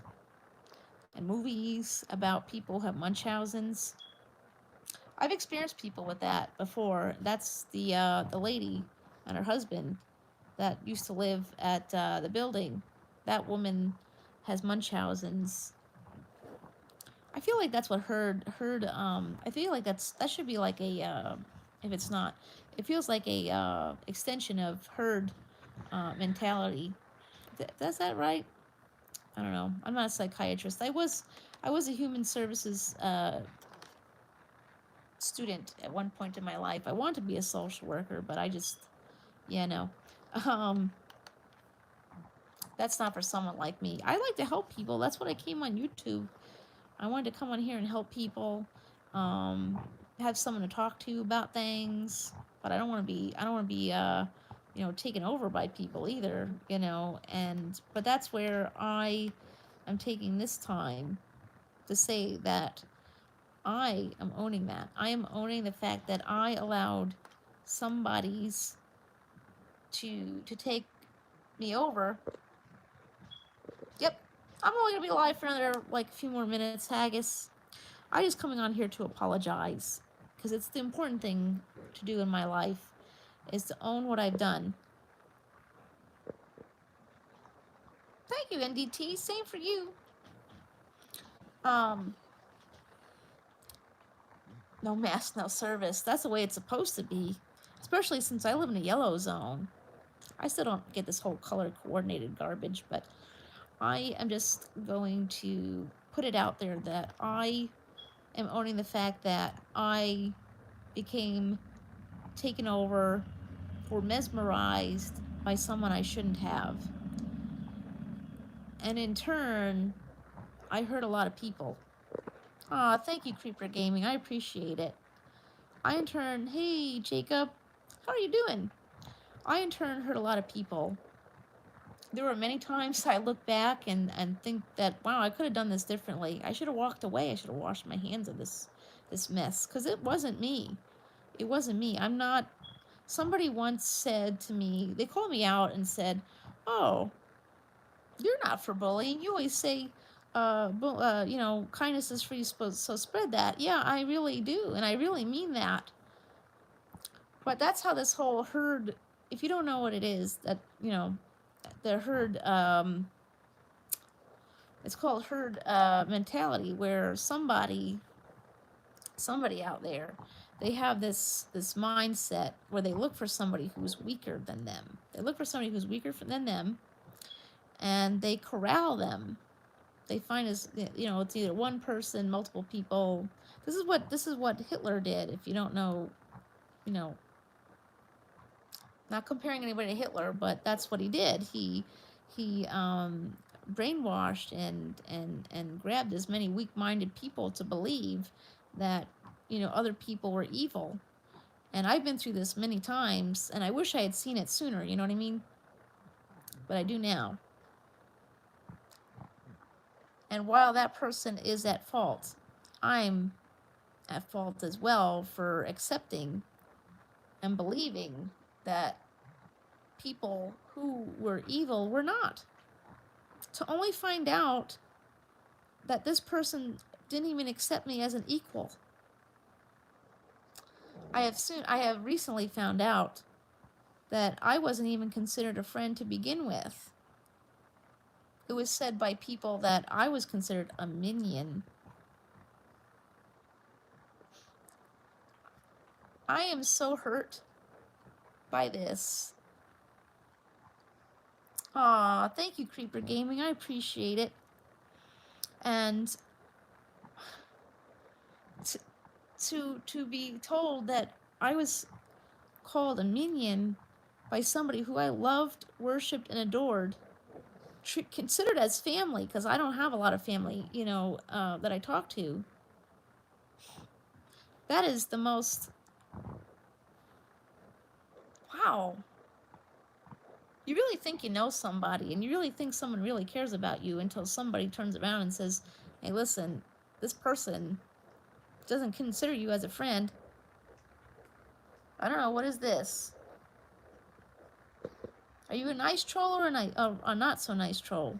and movies about people who have Munchausen's. I've experienced people with that before. That's the lady and her husband that used to live at the building. That woman has Munchausen's. I feel like that's what herd. I feel like that should be like a if it's not, it feels like a extension of herd mentality. Is that right? I don't know. I'm not a psychiatrist. I was a human services student at one point in my life. I wanted to be a social worker, but I just, yeah, no. Um, that's not for someone like me. I like to help people. That's what I came on YouTube. I wanted to come on here and help people, um, have someone to talk to about things. But I don't want to be, taken over by people either, but that's where I am taking this time to say that I am owning that. I am owning the fact that I allowed somebody's to take me over. Yep. I'm only gonna be alive for another like a few more minutes, Haggis. I just coming on here to apologize, because it's the important thing to do in my life, is to own what I've done. Thank you, NDT. Same for you. No mask, no service. That's the way it's supposed to be, especially since I live in a yellow zone. I still don't get this whole color coordinated garbage, but I am just going to put it out there that I am owning the fact that I became taken over or mesmerized by someone I shouldn't have. And in turn, I hurt a lot of people. Aw, thank you, Creeper Gaming. I appreciate it. I in turn, hey Jacob, how are you doing? I in turn hurt a lot of people. There were many times I look back and think that, wow, I could have done this differently. I should have walked away. I should have washed my hands of this mess, because it wasn't me. It wasn't me. I'm not. Somebody once said to me, they called me out and said, oh, you're not for bullying. You always say, kindness is free, so spread that. Yeah, I really do, and I really mean that. But that's how this whole herd, if you don't know what it is, that, the herd, it's called herd mentality, where somebody out there, they have this mindset where they look for somebody who's weaker than them. They look for somebody who's weaker than them, and they corral them. They find it's either one person, multiple people. This is what Hitler did. If you don't know, not comparing anybody to Hitler, but that's what he did. He brainwashed and grabbed as many weak-minded people to believe that other people were evil. And I've been through this many times, and I wish I had seen it sooner. You know what I mean? But I do now. And while that person is at fault, I'm at fault as well for accepting and believing that people who were evil were not. To only find out that this person didn't even accept me as an equal. I have recently found out that I wasn't even considered a friend to begin with. It was said by people that I was considered a minion. I am so hurt by this. Aw, thank you, Creeper Gaming. I appreciate it. And to be told that I was called a minion by somebody who I loved, worshipped, and adored, considered as family, because I don't have a lot of family, that I talk to. That is the most... Wow. You really think you know somebody, and you really think someone really cares about you until somebody turns around and says, hey, listen, this person doesn't consider you as a friend. I don't know, what is this? Are you a nice troll or a not so nice troll?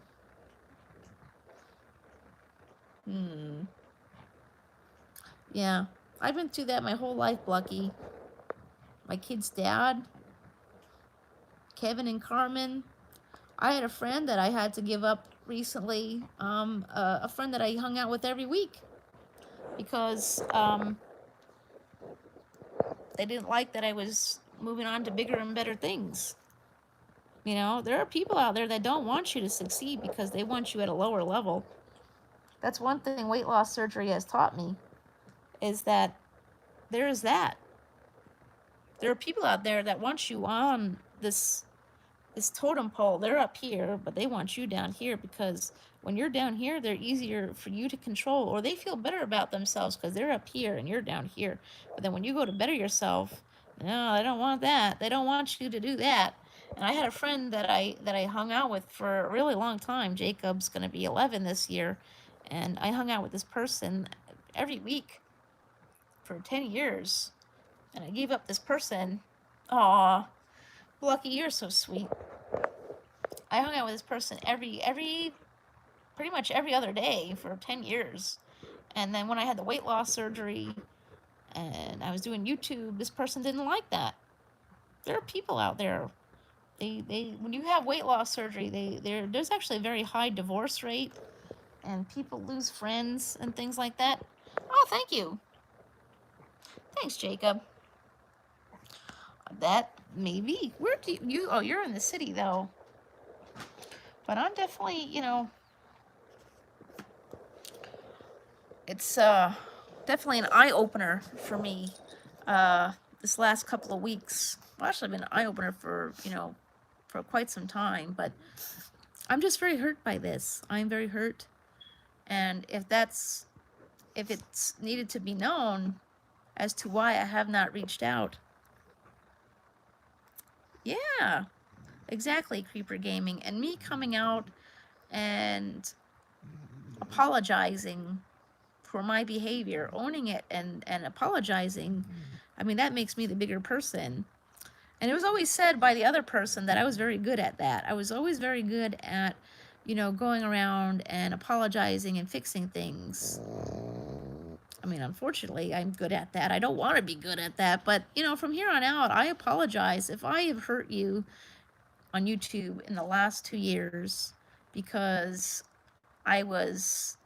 Yeah, I've been through that my whole life, Blucky. My kid's dad, Kevin and Carmen. I had a friend that I had to give up recently, a friend that I hung out with every week, because they didn't like that I was moving on to bigger and better things. There are people out there that don't want you to succeed because they want you at a lower level. That's one thing weight loss surgery has taught me, is that there is that. There are people out there that want you on this totem pole. They're up here, but they want you down here, because when you're down here, they're easier for you to control, or they feel better about themselves because they're up here and you're down here. But then when you go to better yourself, no, they don't want that. They don't want you to do that. And I had a friend that I hung out with for a really long time. Jacob's going to be 11 this year, and I hung out with this person every week for 10 years. And I gave up this person. Aw, Lucky, you're so sweet. I hung out with this person pretty much every other day for 10 years. And then when I had the weight loss surgery and I was doing YouTube, this person didn't like that. There are people out there. They when you have weight loss surgery, there's actually a very high divorce rate, and people lose friends and things like that. Oh, thank you. Thanks, Jacob. That maybe. Where do you oh, you're in the city though. But I'm definitely, it's definitely an eye-opener for me this last couple of weeks. Well, actually been an eye-opener for, for quite some time, but I'm just very hurt by this. I'm very hurt. And if it's needed to be known, as to why I have not reached out. Yeah, exactly, Creeper Gaming. And me coming out and apologizing for my behavior, owning it and apologizing, I mean, that makes me the bigger person. And it was always said by the other person that I was very good at that. I was always very good at, going around and apologizing and fixing things. I mean, unfortunately, I'm good at that. I don't want to be good at that. But, from here on out, I apologize if I have hurt you on YouTube in the last 2 years because I was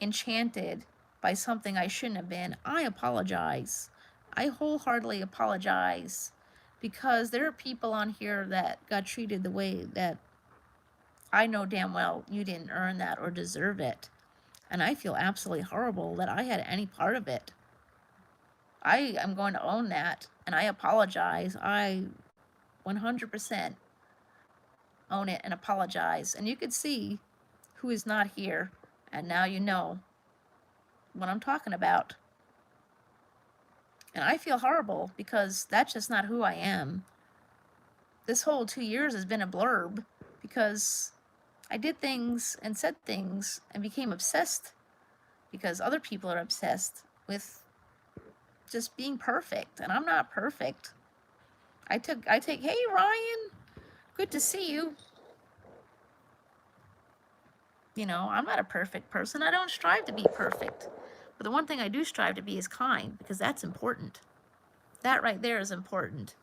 enchanted by something I shouldn't have been. I apologize. I wholeheartedly apologize because there are people on here that got treated the way that I know damn well you didn't earn that or deserve it. And I feel absolutely horrible that I had any part of it. I am going to own that, and I apologize. I 100% own it and apologize. And you could see who is not here, and now you know what I'm talking about. And I feel horrible because that's just not who I am. This whole 2 years has been a blurb because I did things and said things and became obsessed because other people are obsessed with just being perfect, and I'm not perfect. I take, hey Ryan, good to see you. I'm not a perfect person. I don't strive to be perfect. But the one thing I do strive to be is kind, because that's important. That right there is important.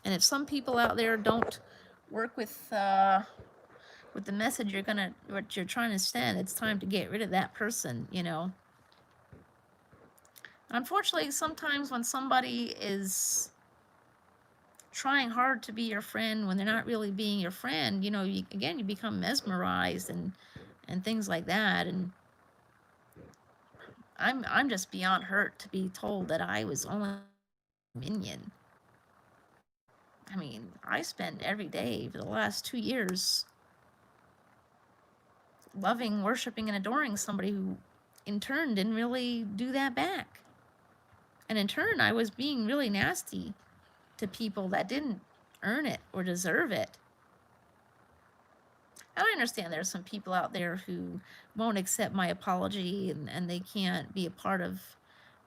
And if some people out there don't work with the message what you're trying to send, it's time to get rid of that person, Unfortunately, sometimes when somebody is trying hard to be your friend when they're not really being your friend, you become mesmerized and things like that. And I'm just beyond hurt to be told that I was only a minion. I mean, I spent every day for the last 2 years loving, worshiping, and adoring somebody who in turn didn't really do that back. And in turn, I was being really nasty to people that didn't earn it or deserve it. And I understand there's some people out there who won't accept my apology and they can't be a part of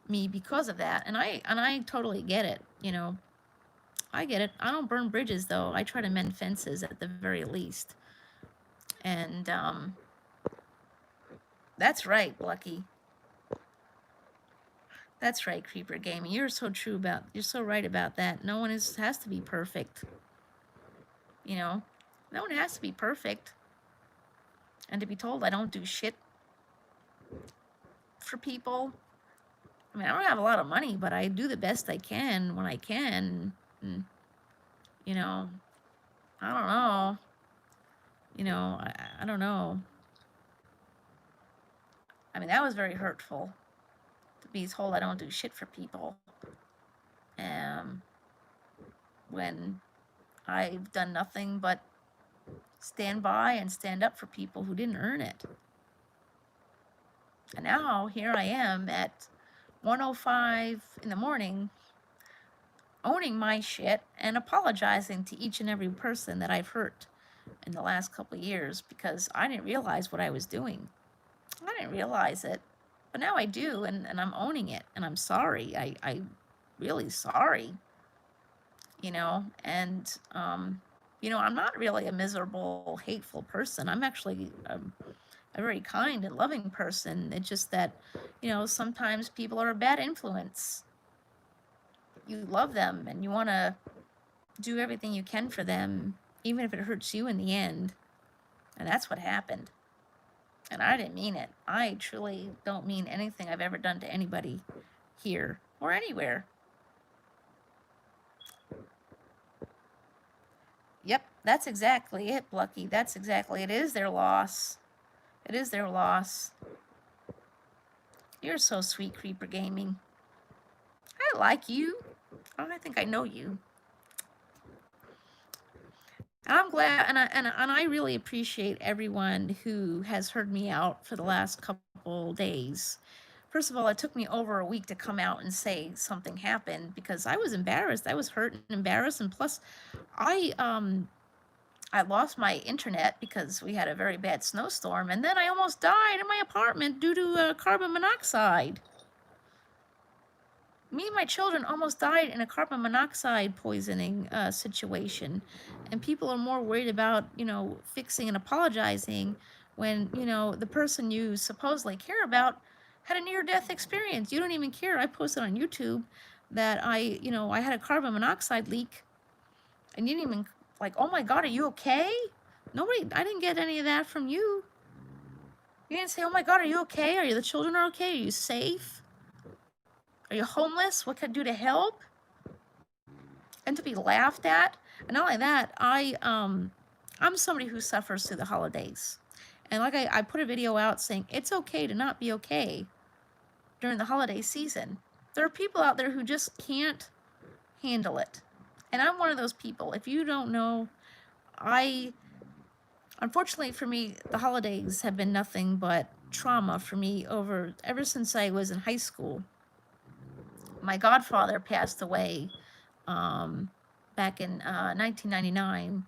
me because of that. And I totally get it, I get it. I don't burn bridges though. I try to mend fences at the very least. And that's right, Lucky. That's right, Creeper Gaming. You're so right about that. No one has to be perfect. No one has to be perfect. And to be told I don't do shit for people. I mean, I don't have a lot of money, but I do the best I can when I can. And, I don't know. I don't know. I mean, that was very hurtful to be told I don't do shit for people. When I've done nothing but stand by and stand up for people who didn't earn it. And now here I am at 1:05 in the morning owning my shit and apologizing to each and every person that I've hurt in the last couple of years because I didn't realize what I was doing. I didn't realize it, but now I do, and I'm owning it, and I'm sorry. I really sorry, and I'm not really a miserable, hateful person. I'm actually a very kind and loving person. It's just that, sometimes people are a bad influence. You love them and you want to do everything you can for them, even if it hurts you in the end. And that's what happened. And I didn't mean it. I truly don't mean anything I've ever done to anybody here or anywhere. Yep, that's exactly it, Lucky. That's exactly it. It is their loss. It is their loss. You're so sweet, Creeper Gaming. I like you. I think I know you. And I'm glad, and I really appreciate everyone who has heard me out for the last couple days First of all, it took me over a week to come out and say something happened because I was embarrassed. I was hurt and embarrassed, and plus, I lost my internet because we had a very bad snowstorm, and then I almost died in my apartment due to carbon monoxide. Me and my children almost died in a carbon monoxide poisoning situation, and people are more worried about, fixing and apologizing when, the person you supposedly care about had a near-death experience. You don't even care. I posted on YouTube that I had a carbon monoxide leak, and you didn't even, like, oh my God, are you okay? Nobody, I didn't get any of that from you. You didn't say, oh my God, are you okay? Are the children okay? Are you safe? Are you homeless? What can I do to help? And to be laughed at. And not only that, I'm somebody who suffers through the holidays. And like I put a video out saying it's okay to not be okay during the holiday season. There are people out there who just can't handle it. And I'm one of those people. If you don't know, unfortunately for me, the holidays have been nothing but trauma for me ever since I was in high school. My godfather passed away back in 1999,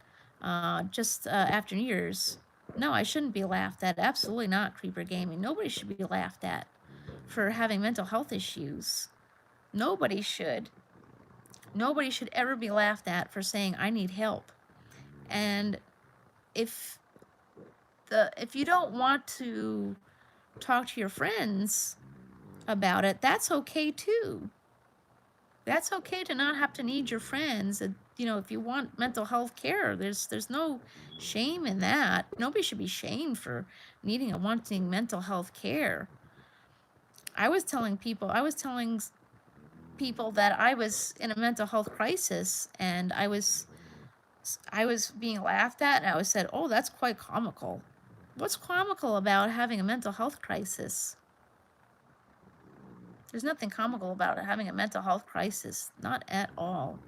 just after New Year's. No, I shouldn't be laughed at. Absolutely not, Creeper Gaming. Nobody should be laughed at for having mental health issues. Nobody should. Nobody should ever be laughed at for saying, I need help. And if you don't want to talk to your friends about it, that's okay too. That's okay to not have to need your friends. If you want mental health care, there's no shame in that. Nobody should be shamed for needing or wanting mental health care. I was telling people that I was in a mental health crisis, and I was being laughed at, and I was said, "Oh, that's quite comical." What's comical about having a mental health crisis? There's nothing comical about it, having a mental health crisis, not at all.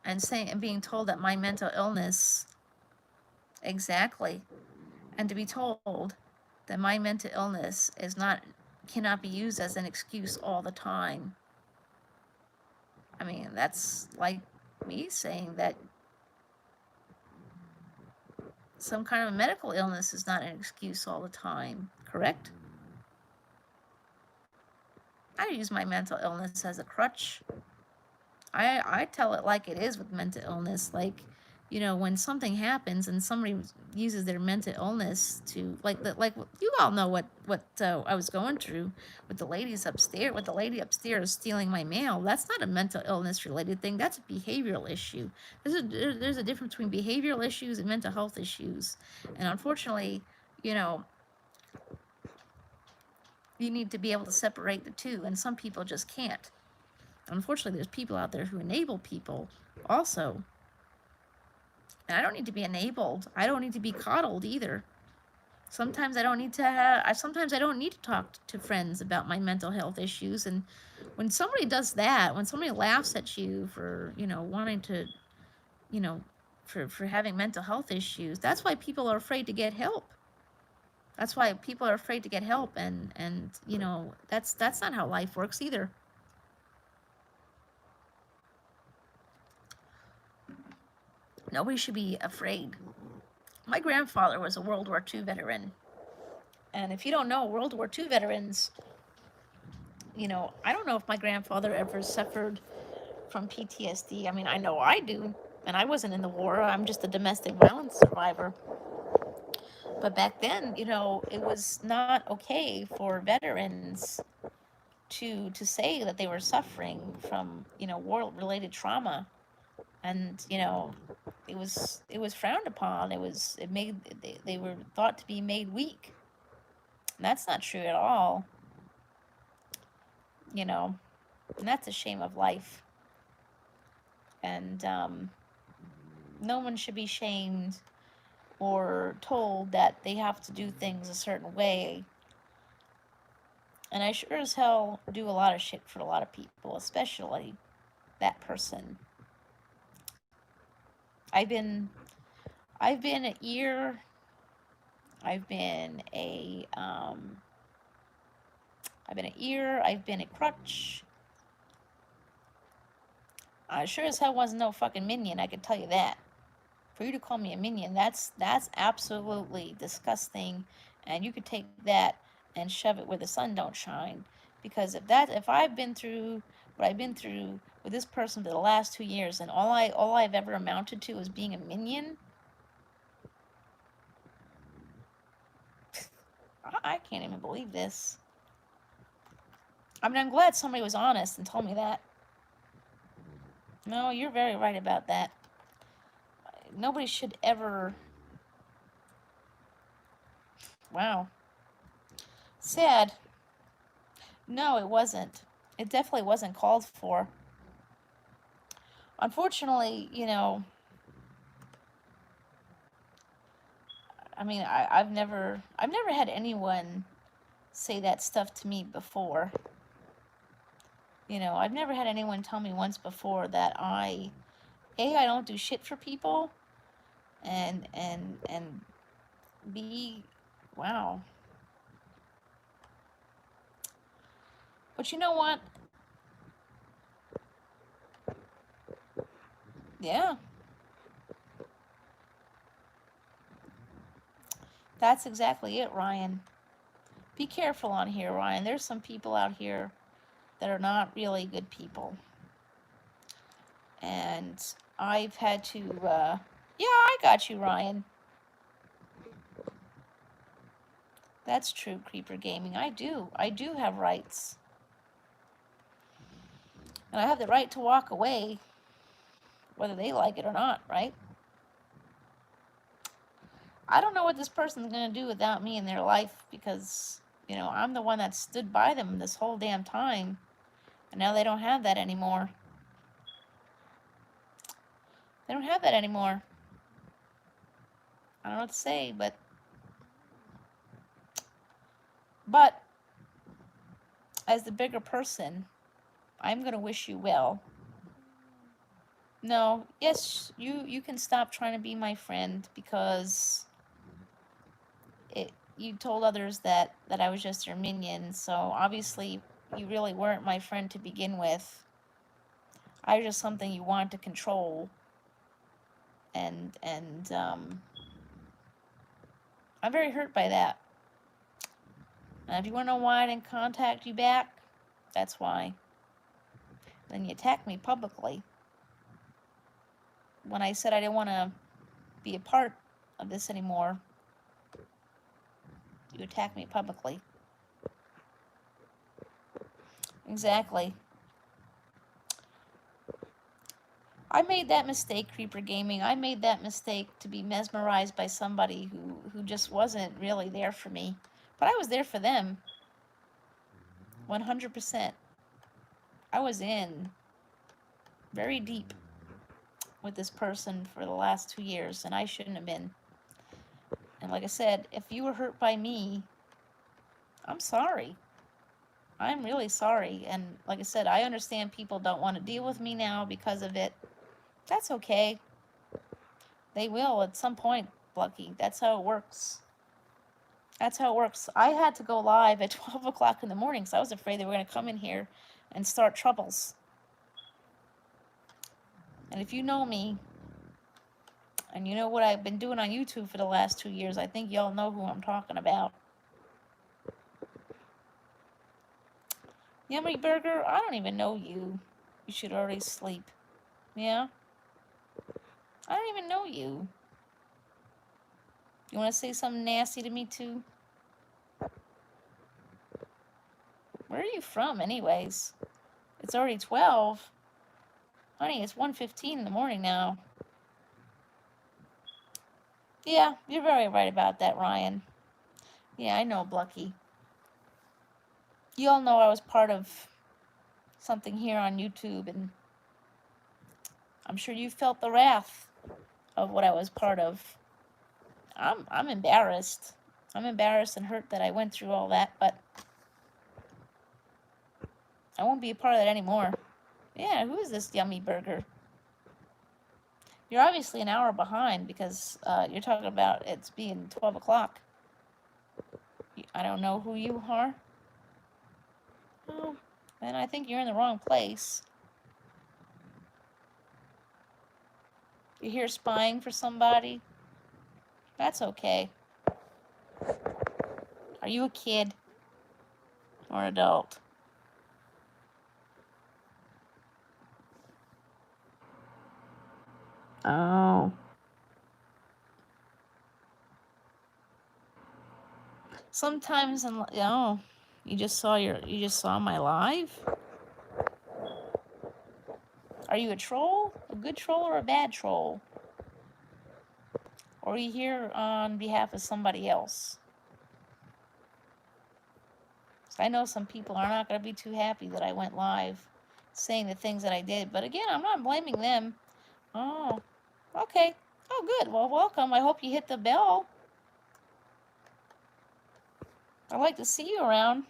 And being told that my mental illness, exactly, and to be told that my mental illness cannot be used as an excuse all the time. I mean, that's like me saying that some kind of medical illness is not an excuse all the time, correct? I use my mental illness as a crutch. I tell it like it is with mental illness. Like, when something happens and somebody uses their mental illness to, like you all know what I was going through with the lady upstairs stealing my mail. That's not a mental illness related thing. That's a behavioral issue. There's a difference between behavioral issues and mental health issues. And unfortunately, you need to be able to separate the two, and some people just can't. Unfortunately, there's people out there who enable people also. And I don't need to be enabled. I don't need to be coddled either. Sometimes I don't need to talk to friends about my mental health issues. And when somebody does that, when somebody laughs at you for, wanting to, for having mental health issues, that's why people are afraid to get help. That's why people are afraid to get help. And that's not how life works either. Nobody should be afraid. My grandfather was a World War II veteran. And if you don't know, World War II veterans, I don't know if my grandfather ever suffered from PTSD. I mean, I know I do. And I wasn't in the war. I'm just a domestic violence survivor. But back then, it was not okay for veterans to say that they were suffering from, war-related trauma. And it was frowned upon. They were thought to be made weak. And that's not true at all. And that's a shame of life. And no one should be shamed or told that they have to do things a certain way. And I sure as hell do a lot of shit for a lot of people, especially that person. I've been a year I've been I've been an ear. I've been a crutch. I sure as hell wasn't no fucking minion, I can tell you that. For you to call me a minion, that's absolutely disgusting, and you could take that and shove it where the sun don't shine. Because if I've been through what I've been through with this person for the last 2 years, and all I've ever amounted to is being a minion, I can't even believe this. I mean, I'm glad somebody was honest and told me that. No, you're very right about that. Nobody should ever. Wow. Sad. No, it wasn't. It definitely wasn't called for. Unfortunately, I mean, I've never had anyone say that stuff to me before. I've never had anyone tell me once before that I don't do shit for people, and B, wow. But you know what? Yeah. That's exactly it, Ryan. Be careful on here, Ryan. There's some people out here that are not really good people. And I've had to, yeah, I got you, Ryan. That's true, Creeper Gaming. I do have rights. And I have the right to walk away, whether they like it or not, right? I don't know what this person's going to do without me in their life, because, I'm the one that stood by them this whole damn time. And now they don't have that anymore. They don't have that anymore. I don't know what to say, but as the bigger person, I'm going to wish you well. No, yes, you can stop trying to be my friend, because you told others that I was just your minion, so obviously you really weren't my friend to begin with. I was just something you wanted to control, and I'm very hurt by that. And if you want to know why I didn't contact you back, that's why. Then you attacked me publicly when I said I didn't want to be a part of this anymore. You attacked me publicly. Exactly. I made that mistake, Creeper Gaming. I made that mistake to be mesmerized by somebody who just wasn't really there for me. But I was there for them. 100%. I was in very deep with this person for the last 2 years, and I shouldn't have been. And like I said, if you were hurt by me, I'm sorry. I'm really sorry. And like I said, I understand people don't want to deal with me now because of it. That's okay. They will at some point, Lucky. That's how it works. That's how it works. I had to go live at 12 o'clock in the morning because I was afraid they were going to come in here and start troubles. And if you know me, and you know what I've been doing on YouTube for the last 2 years, I think y'all know who I'm talking about. Yummy Burger, I don't even know you. You should already sleep. Yeah? I don't even know you. You want to say something nasty to me too? Where are you from anyways? It's already 12. Honey, it's 1:15 in the morning now. Yeah, you're very right about that, Ryan. Yeah, I know, Blucky. You all know I was part of something here on YouTube, and I'm sure you felt the wrath of what I was part of. I'm embarrassed. I'm embarrassed and hurt that I went through all that, but I won't be a part of that anymore. Yeah, who is this Yummy Burger? You're obviously an hour behind because you're talking about it's being 12 o'clock. I don't know who you are. Oh, then I think you're in the wrong place. You're here spying for somebody? That's okay. Are you a kid or an adult? Oh. Sometimes, oh, you just saw my live? Are you a troll? A good troll or a bad troll? Or are you here on behalf of somebody else? So I know some people are not going to be too happy that I went live saying the things that I did. But again, I'm not blaming them. Oh, okay. Oh, good. Well, welcome. I hope you hit the bell. I'd like to see you around.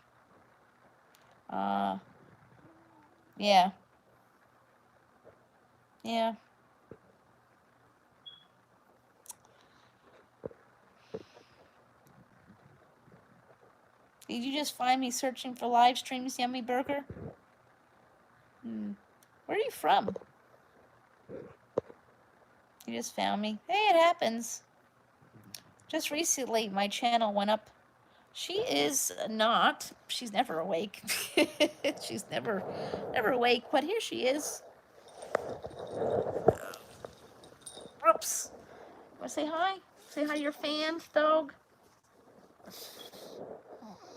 Yeah. Yeah. Did you just find me searching for live streams, Yummy Burger? Where are you from? You just found me. Hey, it happens. Just recently, my channel went up. She is not. She's never awake. She's never awake. But here she is. Oops. Want to say hi? Say hi to your fans, dog.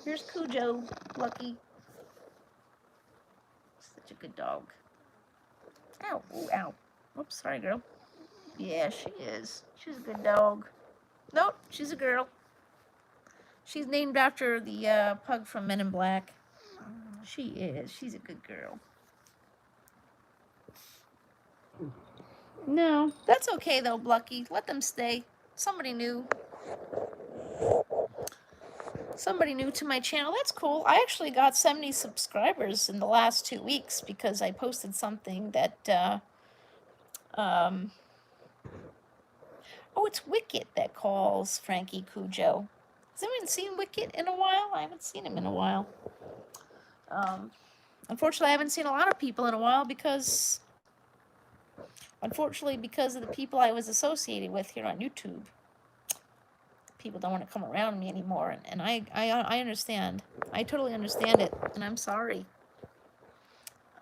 Here's Cujo, Lucky. Such a good dog. Ow, ooh, ow. Oops, sorry, girl. Yeah, she is. She's a good dog. Nope, she's a girl. She's named after the pug from Men in Black. She is. She's a good girl. No, that's okay though, Lucky. Let them stay. Somebody new. Somebody new to my channel. That's cool. I actually got 70 subscribers in the last 2 weeks because I posted something that, oh, it's Wicket that calls Frankie Cujo. Has anyone seen Wicket in a while? I haven't seen him in a while. Unfortunately, I haven't seen a lot of people in a while because, unfortunately, because of the people I was associated with here on YouTube. People don't want to come around me anymore, and I understand. I totally understand it, and I'm sorry.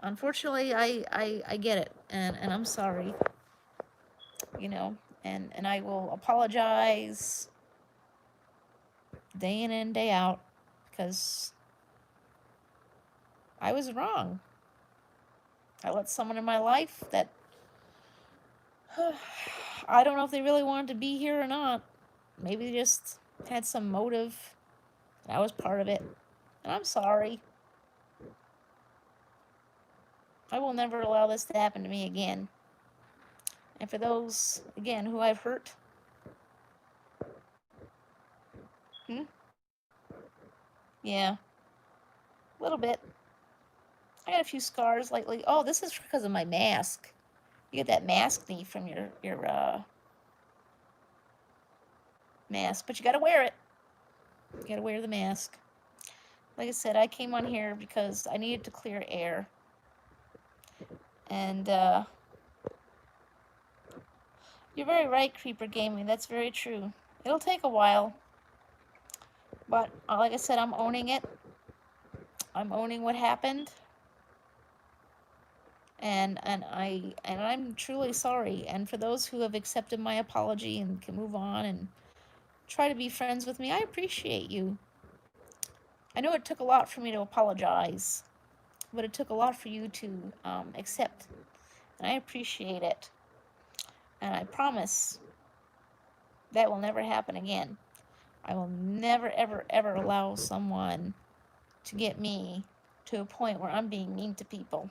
Unfortunately, I get it, and I'm sorry. You know, and I will apologize day in and day out because I was wrong. I let someone in my life that I don't know if they really wanted to be here or not. Maybe they just had some motive. I was part of it. And I'm sorry. I will never allow this to happen to me again. And for those, again, who I've hurt. Yeah. A little bit. I got a few scars lately. Oh, this is because of my mask. You get that mask knee from your mask, but you gotta wear it. You gotta wear the mask. Like I said, I came on here because I needed to clear air. And you're very right, Creeper Gaming. That's very true. It'll take a while. But like I said, I'm owning it. I'm owning what happened. And I'm truly sorry. And for those who have accepted my apology and can move on and try to be friends with me, I appreciate you. I know it took a lot for me to apologize, but it took a lot for you to accept. And I appreciate it. And I promise that will never happen again. I will never, ever, ever allow someone to get me to a point where I'm being mean to people.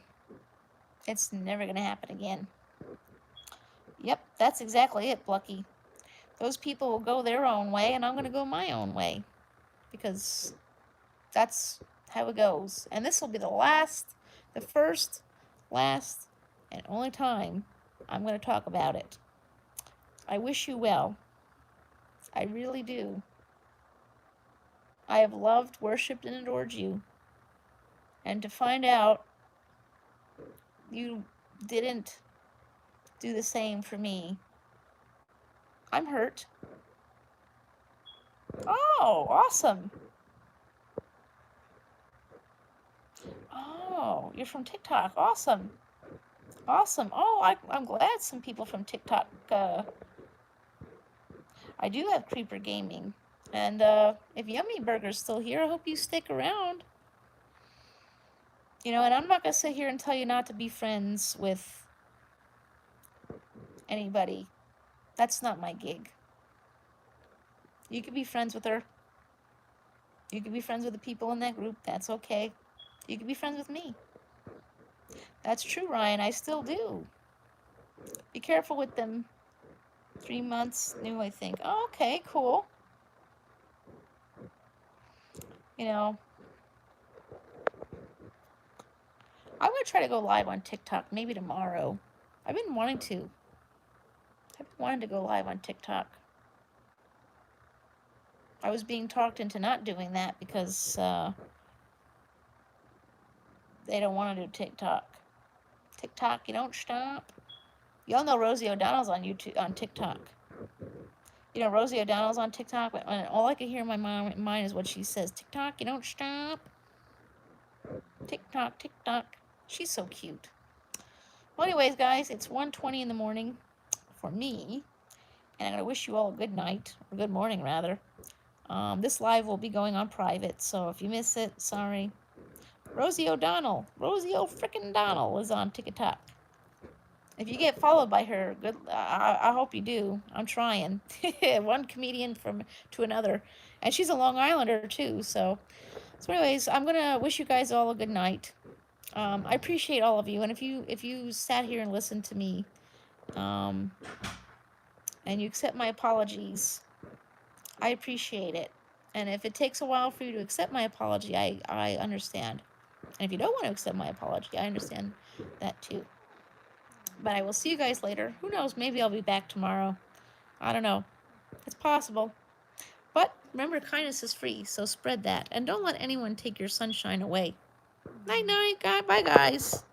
It's never going to happen again. Yep, that's exactly it, Lucky. Those people will go their own way, and I'm going to go my own way. Because that's how it goes. And this will be the first, last, and only time I'm going to talk about it. I wish you well. I really do. I have loved, worshipped, and adored you. And to find out you didn't do the same for me, I'm hurt. Oh, awesome. Oh, you're from TikTok. Awesome. Awesome. Oh, I'm glad some people from TikTok. I do have Creeper Gaming. And if Yummy Burger's still here, I hope you stick around. You know, and I'm not going to sit here and tell you not to be friends with anybody. That's not my gig. You can be friends with her. You can be friends with the people in that group. That's okay. You can be friends with me. That's true, Ryan. I still do. Be careful with them. 3 months new, I think. Oh, okay, cool. You know, I'm going to try to go live on TikTok maybe tomorrow. I've been wanting to. I've been wanting to go live on TikTok. I was being talked into not doing that because they don't want to do TikTok. TikTok, you don't stop. Y'all know Rosie O'Donnell's on YouTube, on TikTok. You know, Rosie O'Donnell's on TikTok, and all I can hear in my mind is what she says. TikTok, you don't stop. TikTok, TikTok. She's so cute. Well, anyways, guys, it's 1:20 in the morning for me, and I'm going to wish you all a good night, or good morning, rather. This live will be going on private, so if you miss it, sorry. Rosie O'Donnell, Rosie O'Frickin' is on TikTok. If you get followed by her, good. I hope you do. I'm trying. One comedian to another, and she's a Long Islander too. So anyways, I'm gonna wish you guys all a good night. I appreciate all of you, and if you sat here and listened to me, and you accept my apologies, I appreciate it. And if it takes a while for you to accept my apology, I understand. And if you don't want to accept my apology, I understand that too. But I will see you guys later. Who knows? Maybe I'll be back tomorrow. I don't know. It's possible. But remember, kindness is free, so spread that. And don't let anyone take your sunshine away. Night, night. Bye, guys.